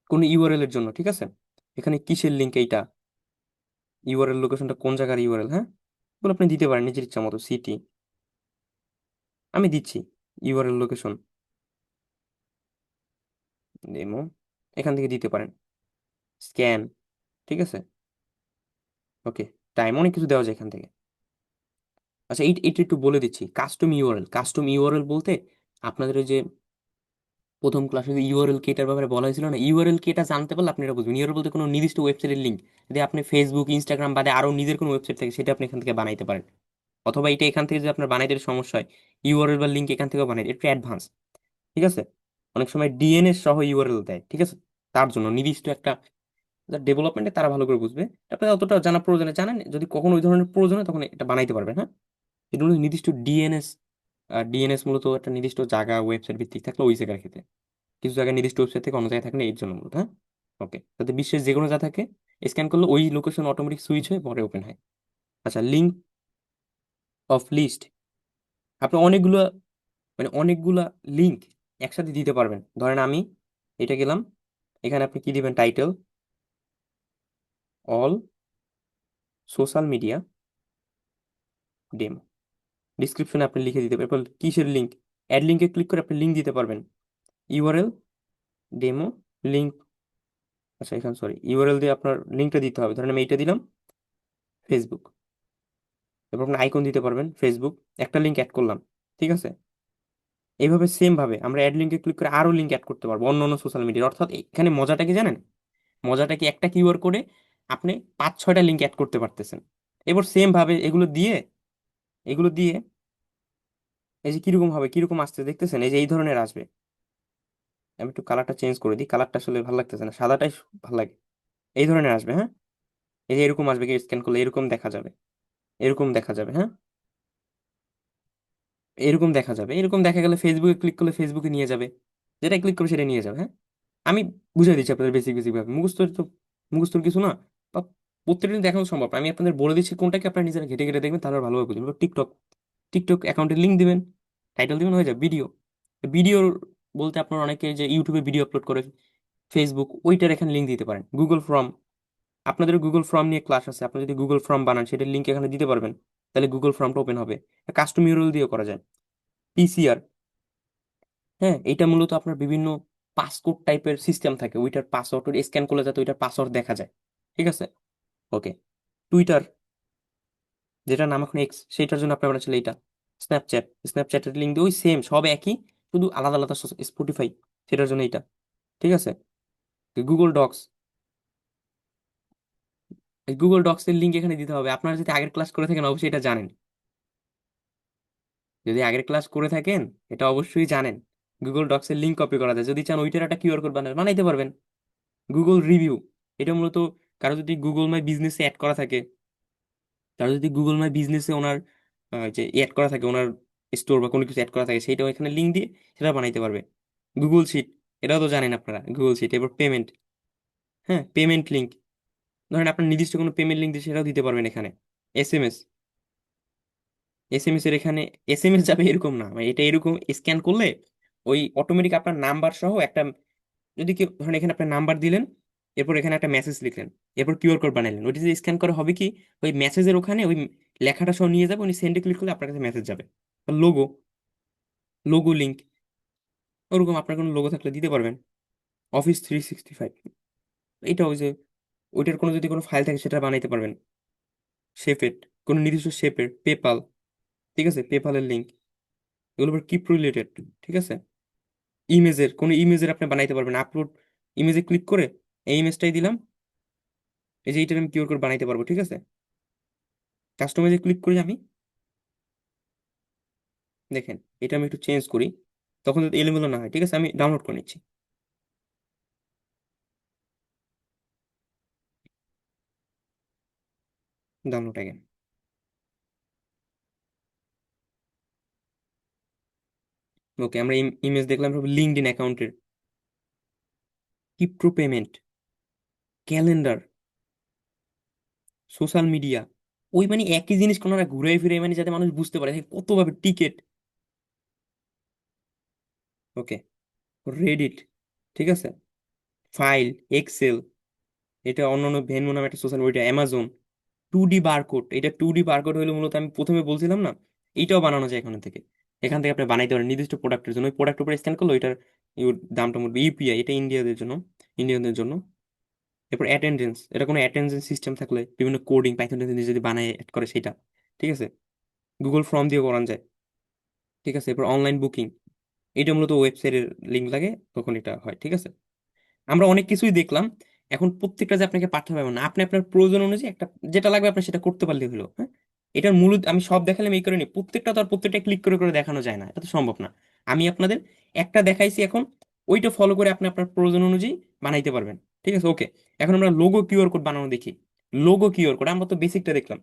কোনো ইউআরএল এর জন্য, ঠিক আছে, এখানে কিসের লিঙ্ক এইটা, ইউআরএল লোকেশনটা কোন জায়গার ইউআরএল, হ্যাঁ, এগুলো আপনি দিতে পারেন নিজের ইচ্ছা মতো, সিটি আমি দিচ্ছি, ইউআরএল লোকেশন ডেমো, এখান থেকে দিতে পারেন, স্ক্যান, ঠিক আছে। ওকে, টাইম, অনেক কিছু দেওয়া যায় এখান থেকে। আচ্ছা, এইটা একটু বলে দিচ্ছি, কাস্টম ইউআরএল, কাস্টম ইউআরএল বলতে আপনাদের ওই যে প্রথম ক্লাসে ইউআরএল কে এটার ব্যাপারে বলা হয়েছিল না, ইউআরএল কে এটা জানতে পারলে আপনি এটা বুঝবেন। ইউআরএল বলতে কোনো নির্দিষ্ট ওয়েবসাইটের লিঙ্ক, যদি আপনি ফেসবুক, ইনস্টাগ্রাম বাদে আরো নিজের কোনো ওয়েবসাইট থাকে সেটা আপনি এখান থেকে বানাইতে পারেন। অথবা এটা এখান থেকে যদি আপনার বানাইতে সমস্যা হয়, ইউআরএল বা লিঙ্ক এখান থেকেও বানাই, একটু অ্যাডভান্স, ঠিক আছে। অনেক সময় ডিএনএস সহ ইউআরএল দেয়, ঠিক আছে, তার জন্য নির্দিষ্ট একটা ডেভেলপমেন্টে তারা ভালো করে বুঝবে, আপনি অতটা জানা প্রয়োজনে জানেন, যদি কখনো ওই ধরনের প্রয়োজন হয় তখন এটা বানাইতে পারবেন, হ্যাঁ। এটা হলো নির্দিষ্ট ডিএনএস, ডিএনএস মূলত একটা নির্দিষ্ট জায়গা ওয়েবসাইট ভিত্তিক থাকলে ওই জায়গার ক্ষেত্রে, কিছু জায়গায় নির্দিষ্ট ওয়েবসাইট থেকে অন্য জায়গায় থাকলে এর জন্য মূলত, হ্যাঁ। ওকে, তাতে বিশ্বের যে কোনো জায়গা থাকে স্ক্যান করলে ওই লোকেশন অটোমেটিক সুইচ হয়ে পরে ওপেন হয়। আচ্ছা, লিঙ্ক অফ লিস্ট, আপনি অনেকগুলো মানে অনেকগুলা লিঙ্ক একসাথে দিতে পারবেন। ধরেন আমি এটা গেলাম, এখানে আপনি কি দিবেন, title, all social media demo, ডিসক্রিপশনে আপনি লিখে দিতে পারবেন। এরপর কিসের লিঙ্ক, অ্যাড লিঙ্কে ক্লিক করে আপনি লিঙ্ক দিতে পারবেন, ইউআরএল, ডেমো, লিঙ্ক, আচ্ছা এখানে সরি ইউআরএল দিয়ে আপনার লিঙ্কটা দিতে হবে, ধরেন আমি এইটা দিলাম, ফেসবুক, এরপর আপনি আইকন দিতে পারবেন ফেসবুক, একটা লিঙ্ক অ্যাড করলাম, ঠিক আছে। এইভাবে সেম ভাবে আমরা অ্যাড লিঙ্কে ক্লিক করে আরো লিঙ্ক অ্যাড করতে পারবো অন্য অন্য সোশ্যাল মিডিয়ার। অর্থাৎ এখানে মজাটা কি জানেন, মজাটা কি, একটা কিউআর কোডে আপনি 5-6টা লিঙ্ক অ্যাড করতে পারতেছেন। এবার সেম ভাবে এগুলো দিয়ে এই যে কিরকম হবে, কিরকম আসতে দেখতেছেন, এই যে এই ধরনের আসবে। আমি একটু কালারটা চেঞ্জ করে দিই, কালারটা আসলে ভালো লাগতেছে না, সাদাটাই ভালো লাগে। এই ধরনের আসবে, হ্যাঁ, এই যে এরকম আসবে, কি স্ক্যান করলে এরকম দেখা যাবে, এরকম দেখা যাবে, হ্যাঁ। এরকম দেখা যাবে, এরকম দেখা গেলে ফেসবুকে ক্লিক করলে ফেসবুকে নিয়ে যাবে, যেটা ক্লিক করবে সেটা নিয়ে যাবে। হ্যাঁ, আমি বুঝিয়ে দিচ্ছি আপনাদের বেসিক বেসিক ভাবে, মুখস্থ তো মুখস্থর কিছু না, বা প্রত্যেকটা দিন দেখানো সম্ভব না। আমি আপনাদের বলে দিচ্ছি কোনটাকে আপনারা নিজেরা ঘেটে ঘেটে দেখবেন, তাহলে ভালোভাবে বুঝবেন। এবার টিকটক, টিকটক অ্যাকাউন্টের লিঙ্ক দিবেন, টাইটেল দিবেন, হয়ে যাবে ভিডিও। ভিডিও বলতে আপনার অনেকে যে ইউটিউবে ভিডিও আপলোড করে, ফেসবুক ওইটার এখানে লিঙ্ক দিতে পারেন। গুগল ফর্ম, আপনাদের গুগল ফর্ম নিয়ে ক্লাস আছে, আপনি যদি গুগল ফর্ম বানান সেটার লিঙ্ক এখানে দিতে পারবেন, তাহলে গুগল ফর্মটা ওপেন হবে। কাস্টম ইউআরএল দিয়েও করা যায়। পিসিআর, হ্যাঁ, এটা মূলত আপনার বিভিন্ন পাসকোড টাইপের সিস্টেম থাকে, ওইটার পাসওয়ার্ড স্ক্যান করলে যাতে ওইটার পাসওয়ার্ড দেখা যায়। ঠিক আছে, ওকে। টুইটার, যেটা নাম এখন এক্স, সেটার জন্য আপনার বানাচ্ছিল এইটা। স্ন্যাপচ্যাট, স্ন্যাপচ্যাটের লিঙ্ক দিয়ে ওই সেম, সব একই, শুধু আলাদা আলাদা। স্পটিফাই, সেটার জন্য এইটা। ঠিক আছে, গুগল ডক্স, এই গুগল ডক্স এর লিঙ্ক এখানে দিতে হবে। আপনারা যদি আগের ক্লাস করে থাকেন অবশ্যই এটা জানেন, যদি আগের ক্লাস করে থাকেন এটা অবশ্যই জানেন। গুগল ডক্স এর লিঙ্ক কপি করা যায়, যদি চান ওইটার একটা কিউআর কোড বানাইতে পারবেন। গুগল রিভিউ, এটা মূলত কারো যদি গুগল মাই বিজনেসে অ্যাড করা থাকে, কারো যদি গুগল মাই বিজনেসে ওনার যে অ্যাড করা থাকে, ওনার স্টোর বা কোনো কিছু অ্যাড করা থাকে, সেইটাও এখানে লিঙ্ক দিয়ে সেটা বানাইতে পারবে। গুগল শিট, এটাও তো জানেন আপনারা, গুগল শিট। এবার পেমেন্ট, হ্যাঁ, পেমেন্ট লিঙ্ক, ধরেন আপনার নির্দিষ্ট কোনো পেমেন্ট লিঙ্ক দিয়ে সেটাও দিতে পারবেন এখানে। এসএমএস, এসএমএস এর এখানে এসএমএস যাবে এরকম না, মানে এটা এরকম স্ক্যান করলে ওই অটোমেটিক আপনার নাম্বার সহ একটা, যদি কেউ ধরেন এখানে আপনার নাম্বার দিলেন, এরপর এখানে একটা মেসেজ লিখলেন, এরপর কিউআর কোড বানাইলেন, ওইটা যদি স্ক্যান করে হবে কি, ওই মেসেজের ওখানে ওই লেখাটা সহ নিয়ে যাবে, উনি সেন্ডে ক্লিক করলে আপনার কাছে মেসেজ যাবে। লোগো, লোগো লিঙ্ক, ওরকম আপনার কোনো লোগো থাকলে দিতে পারবেন। অফিস 365, এইটা ওই যে ওইটার কোনো যদি কোনো ফাইল থাকে সেটা বানাইতে পারবেন। শেপের, কোনো নির্দিষ্ট শেপের, পেপাল, ঠিক আছে, পেপালের লিঙ্ক, এগুলো আবার কিপ রিলেটেড। ঠিক আছে, ইমেজের, কোনো ইমেজের আপনি বানাইতে পারবেন। আপলোড ইমেজে ক্লিক করে এই ইমেজটাই দিলাম, এই যে এইটার আমি কিউআর কোড বানাইতে পারবো। ঠিক আছে, কাস্টমাইজে ক্লিক করি আমি, দেখেন এটা আমি একটু চেঞ্জ করি, তখন যদি এলোমেলো না হয়। ঠিক আছে, আমি ডাউনলোড করে নিচ্ছি, ডাউনলোড আগে। ওকে, আমরা ইমেজ দেখলাম, লিঙ্কড ইন অ্যাকাউন্টের, crypto payment, calendar, social media, ওই মানে একই জিনিস কোনারা ঘুরে ফিরে, মানে যাতে মানুষ বুঝতে পারে কতভাবে টিকেট। ওকে, রেডিট, ঠিক আছে, ফাইল, এক্সেল, এটা অন্যান্য ভেনমো নামে একটা social media, Amazon. 2D barcode, এটা 2D বারকোড হলো মূলত, আমি প্রথমে বলছিলাম না, এইটাও বানানো যায় এখান থেকে। এখান থেকে আপনি বানাইতে পারেন নির্দিষ্ট প্রোডাক্টের জন্য, ওই প্রোডাক্টের উপর স্ক্যান করলো, ওইটার দামটা মূলত ইউপিআই, এটা ইন্ডিয়াদের জন্য, ইন্ডিয়ানদের জন্য। এরপর অ্যাটেন্ডেন্স, এটা কোনো অ্যাটেন্ডেন্স সিস্টেম থাকলে বিভিন্ন কোডিং পাইথন যদি বানায় অ্যাড করে সেটা। ঠিক আছে, গুগল ফর্ম দিয়ে করান যায়। ঠিক আছে, এরপর অনলাইন বুকিং, এটা মূলত ওয়েবসাইটের লিঙ্ক লাগে, তখন এটা হয়। ঠিক আছে, আমরা অনেক কিছুই দেখলাম। এখন প্রত্যেকটা যে আপনাকে পাঠাতে পারবেন না, আপনি আপনার প্রয়োজন অনুযায়ী একটা, যেটা লাগবে আপনি সেটা করতে পারলে হলো। হ্যাঁ, এটার মূল আমি সব দেখালাম এই কারণে, প্রত্যেকটা তো আর প্রত্যেকটা ক্লিক করে করে দেখানো যায় না, এটা তো সম্ভব না। আমি আপনাদের একটা দেখাইছি, এখন ওইটা ফলো করে আপনি আপনার প্রয়োজন অনুযায়ী বানাইতে পারবেন। ঠিক আছে, ওকে। এখন আমরা লোগো কিউআর কোড বানানো দেখি। লোগো কিউআর কোড আমরা তো বেসিকটা দেখলাম।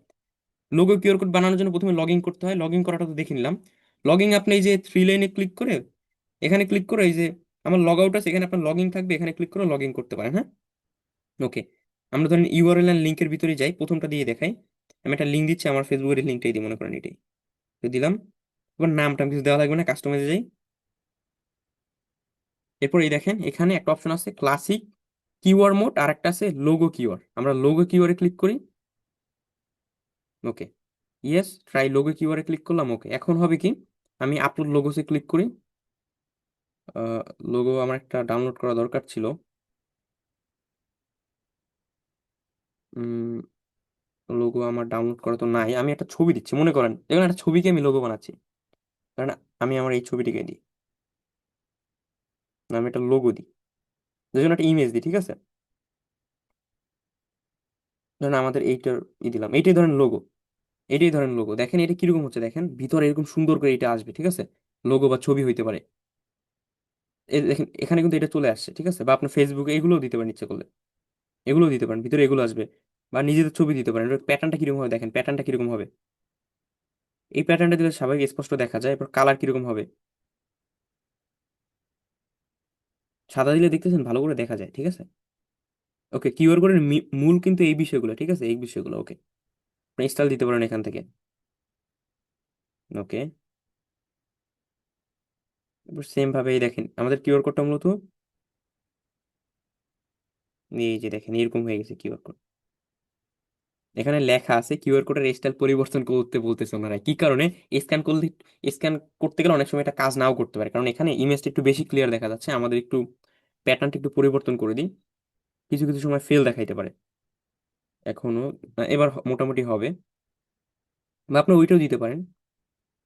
লোগো কিউআর কোড বানানোর জন্য প্রথমে লগ ইন করতে হয়, লগ ইন করাটা তো দেখে নিলাম। লগ ইন আপনি এই যে থ্রি লাইনে ক্লিক করে, এখানে ক্লিক করে, এই যে আমার লগ আউট আছে, এখানে আপনার লগ ইন থাকবে, এখানে ক্লিক করে লগ ইন করতে পারেন। হ্যাঁ, ওকে। আমরা ধরেন ইউআরএল এর লিঙ্কের ভিতরে যাই, প্রথমটা দিয়ে দেখাই। আমি একটা লিঙ্ক দিচ্ছি, আমার ফেসবুকের লিঙ্কটাই দিই, মনে করেন এটাই তো দিলাম। এবার নামটা কিছু দেওয়া লাগবে না, কাস্টমাইজে যাই। এরপর এই দেখেন এখানে একটা অপশন আছে ক্লাসিক কিউআর মোড, আর একটা আছে লোগো কিউআর। আমরা লোগো কিউআরে ক্লিক করি, ওকে। ইয়েস, ট্রাই লোগো কিউআরে ক্লিক করলাম, ওকে। এখন হবে কি, আমি আপলোড লোগোসে ক্লিক করি। লোগো আমার একটা ডাউনলোড করা দরকার ছিল। লোগো আমার ডাউনলোড করা তো নাই, আমি একটা ছবি দিচ্ছি, মনে করেন দেখুন একটা ছবিকে আমি লোগো বানাচ্ছি, কারণ আমি আমার এই ছবিটিকে দিই, আমি একটা লোগো দিই, যে জন্য একটা ইমেজ দিই। ঠিক আছে, ধরেন আমাদের এইটার দিলাম, এইটাই ধরেন লোগো, এটাই ধরেন লোগো। দেখেন এটা কিরকম হচ্ছে, দেখেন ভিতরে এরকম সুন্দর করে এটা আসবে। ঠিক আছে, লোগো বা ছবি হইতে পারে, এই দেখেন এখানে কিন্তু এটা চলে আসছে। ঠিক আছে, বা আপনার ফেসবুকে এগুলোও দিতে পারেন, ইচ্ছে করলে এগুলোও দিতে পারেন, ভিতরে এগুলো আসবে। বা নিজেদের ছবি দিতে পারেন। প্যাটার্নটা কিরকম হবে দেখেন, প্যাটার্নটা কিরকম হবে। এই প্যাটার্নটা দিলে স্বাভাবিক স্পষ্ট দেখা যায়। এরপর কালার কিরকম হবে? সাদা দিলে দেখতেছেন ভালো করে দেখা যায়, ঠিক আছে। ওকে, কিউআর কোডের মূল কিন্তু এই বিষয়গুলো, ঠিক আছে, এই বিষয়গুলো। ওকে, আপনি স্টাইল দিতে পারেন এখান থেকে। ওকে, এবার সেম ভাবে এই দেখেন আমাদের কিউআর কোডটা মূলত এই যে দেখেন এরকম হয়ে গেছে কিউআর কোড। এখানে লেখা আছে কিউআর কোডের স্টাইল পরিবর্তন করতে বলতেছে ওনারা, কি কারণে? স্ক্যান করলে, স্ক্যান করতে গেলে অনেক সময় এটা কাজ নাও করতে পারে, কারণ এখানে ইমেজটা একটু বেশি ক্লিয়ার দেখা যাচ্ছে। আমাদের একটু প্যাটার্নটা একটু পরিবর্তন করে দিই, কিছু কিছু সময় ফেল দেখাইতে পারে এখনো। এবার মোটামুটি হবে। বা আপনি ওইটাও দিতে পারেন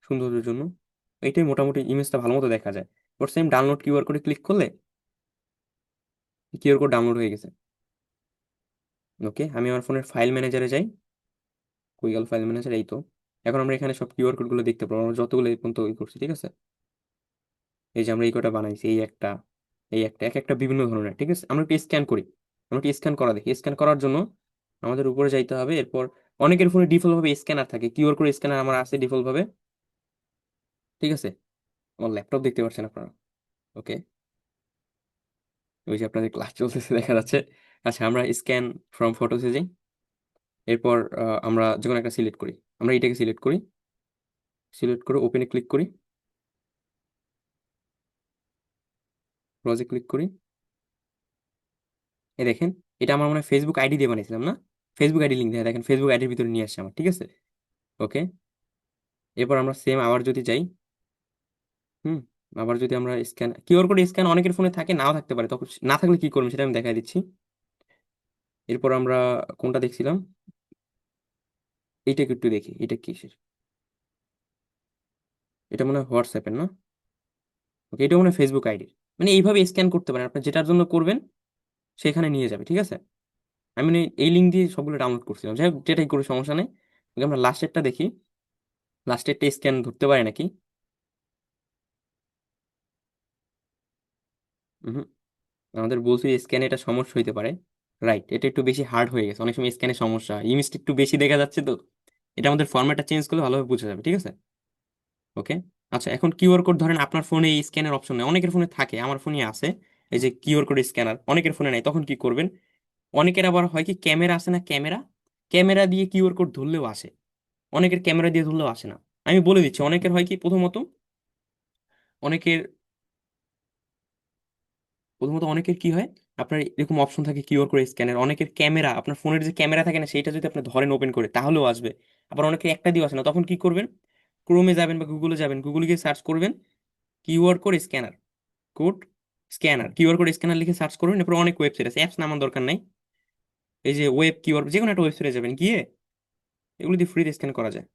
সৌন্দর্যের জন্য। এইটাই মোটামুটি ইমেজটা ভালো মতো দেখা যায়। ওর সেম ডাউনলোড কিউআর কোডে ক্লিক করলে কিউআর কোড ডাউনলোড হয়ে গেছে। ওকে, আমি আমার ফোনের ফাইল ম্যানেজারে যাই। গুগল ফাইল ম্যানেজার, এই তো। এখন আমরা এখানে সব কিউআর কোড গুলো দেখতে পাবো, আমরা যতগুলো এই পর্যন্ত করছি, ঠিক আছে। এই যে আমরা এই কটা বানাইছি, এই একটা, এই একটা, এক একটা বিভিন্ন ধরনের, ঠিক আছে। আমরা একটু স্ক্যান করি, আমরা একটু স্ক্যান করা দেখি। স্ক্যান করার জন্য আমাদের উপরে যাইতে হবে। এরপর অনেকের ফোনে ডিফল্ট ভাবে স্ক্যানার থাকে, কিউআর কোড স্ক্যানার আমার আছে ডিফল্ট ভাবে, ঠিক আছে। আমার ল্যাপটপ দেখতে পাচ্ছেন আপনারা। ওকে, ওই যে আপনাদের ক্লাস চলতেছে দেখা যাচ্ছে। আচ্ছা, আমরা স্ক্যান ফ্রম ফটোসে যাই। এরপর আমরা যে কোনো একটা সিলেক্ট করি। আমরা এটাকে সিলেক্ট করি, সিলেক্ট করে ওপেনে ক্লিক করি, ক্লোজে ক্লিক করি। এই দেখেন, এটা আমার মনে হয় ফেসবুক আইডি দিয়ে বানিয়েছিলাম না? ফেসবুক আইডি লিঙ্ক দেয়, দেখেন ফেসবুক আইডির ভিতরে নিয়ে আসছে আমার, ঠিক আছে। ওকে, এরপর আমরা সেম আবার যদি যাই, হুম, আবার যদি আমরা স্ক্যান, কিউআর কোড স্ক্যান অনেকের ফোনে থাকে, নাও থাকতে পারে, তখন না থাকলে কি করবেন সেটা আমি দেখাই দিচ্ছি। এরপর আমরা কোনটা দেখছিলাম, এইটাকে একটু দেখি, এটা কিসের। এটা মনে হয় হোয়াটসঅ্যাপের না? ওকে, এটা মনে হয় ফেসবুক আইডির। মানে এইভাবে স্ক্যান করতে পারেন, আপনি যেটার জন্য করবেন সেখানে নিয়ে যাবে, ঠিক আছে। আমি মানে এই লিঙ্ক দিয়ে সবগুলো ডাউনলোড করছিলাম, যাই হোক যেটাই করি সমস্যা নেই। ওকে, আমরা লাস্টেরটা দেখি, লাস্টেরটা স্ক্যান ধরতে পারে নাকি। হুম, আমাদের বলছি স্ক্যানে এটা সমস্যা হইতে পারে। রাইট, এটা একটু বেশি হার্ড হয়ে গেছে, অনেক সময় স্ক্যানে সমস্যা, ইমেজটা একটু বেশি দেখা যাচ্ছে তো। এটা আমাদের ফরম্যাটটা চেঞ্জ করলে ভালোভাবে বোঝা যাবে, ঠিক আছে। ওকে, আচ্ছা, এখন কিউআর কোড ধরেন আপনার ফোনে এই স্ক্যানের অপশন নেই, অনেকের ফোনে থাকে, আমার ফোনে আছে এই যে কিউআর কোড স্ক্যানার, অনেকের ফোনে নাই, তখন কি করবেন? অনেকের আবার হয় কি, ক্যামেরা আছে না, ক্যামেরা, ক্যামেরা দিয়ে কিউআর কোড ধরলেও আসে, অনেকের ক্যামেরা দিয়ে ধরলেও আসে না। আমি বলে দিচ্ছি, অনেকের হয় কি, প্রথমত অনেকের, অনেকের কি হয়, আপনার এরকম অপশন থাকে কিউআর কোড স্ক্যানের, অনেকের ক্যামেরা, আপনার ফোনের যে ক্যামেরা থাকে না সেইটা যদি আপনি ধরেন ওপেন করে তাহলেও আসবে। আবার অনেকের একটা দিয়ে আসে না, তখন কি করবেন? ক্রোমে যাবেন বা গুগলে যাবেন, গুগলে গিয়ে সার্চ করবেন QR code scanner, code scanner, QR code scanner লিখে সার্চ করবেন। এরপর অনেক ওয়েবসাইট আছে, অ্যাপস নামার দরকার নাই। এই যে ওয়েব কিউআর, যে কোনো একটা ওয়েবসাইটে যাবেন, গিয়ে এগুলো দিয়ে ফ্রিতে স্ক্যান করা যায়।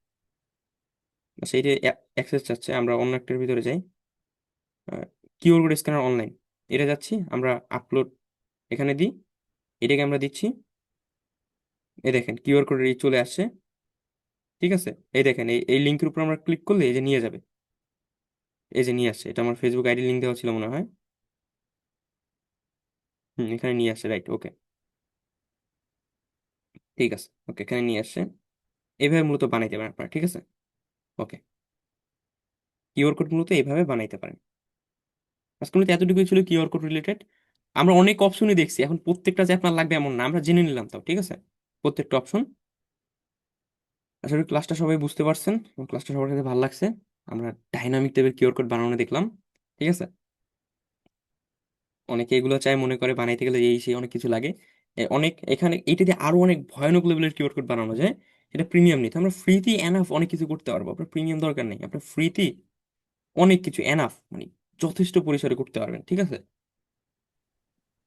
সেইটা অ্যাক্সেস চাচ্ছে, আমরা অন্য একটার ভিতরে যাই, কিউআর কোড স্ক্যানার অনলাইন, এটা যাচ্ছি আমরা, আপলোড এখানে দিই, এটাকে আমরা দিচ্ছি। এই দেখেন কিউআর কোড এই চলে আসছে, ঠিক আছে। এই দেখেন এই এই লিঙ্কের উপর আমরা ক্লিক করলে এই যে নিয়ে যাবে, এই যে নিয়ে আসছে, এটা আমার ফেসবুক আইডি লিঙ্ক দেওয়া ছিল মনে হয়। হুম, এখানে নিয়ে আসছে, রাইট। ওকে, ঠিক আছে। ওকে, এখানে নিয়ে আসছে। এইভাবে মূলত বানাইতে পারেন আপনারা, ঠিক আছে। ওকে, কিউআর কোড মূলত এইভাবে বানাইতে পারেন। আজকে মূলত এতটুকুই ছিল কিউআর কোড রিলেটেড। আমরা অনেক অপশনই দেখছি, এখন প্রত্যেকটা যে আপনার লাগবে এমন না, আমরা জেনে নিলাম তাও, ঠিক আছে, প্রত্যেকটা অপশন। আসলে ক্লাসটা সবাই বুঝতে পারছেন এবং ক্লাসটা সবার কাছে ভালো লাগছে। আমরা ডাইনামিক টাইপের কিউআর কোড বানানো দেখলাম, ঠিক আছে। অনেকে এগুলো চায়, মনে করে বানাইতে গেলে এই সেই অনেক কিছু লাগে। অনেক এখানে এইটা দিয়ে আরো অনেক ভয়ানক লেভেলের কিউআর কোড বানানো যায়। এটা প্রিমিয়াম নিতে, আমরা ফ্রিতে এনাফ অনেক কিছু করতে পারবো, আপনার প্রিমিয়াম দরকার নেই, আপনার ফ্রিতে অনেক কিছু এনাফ, মানে যথেষ্ট পরিসরে করতে পারবেন, ঠিক আছে।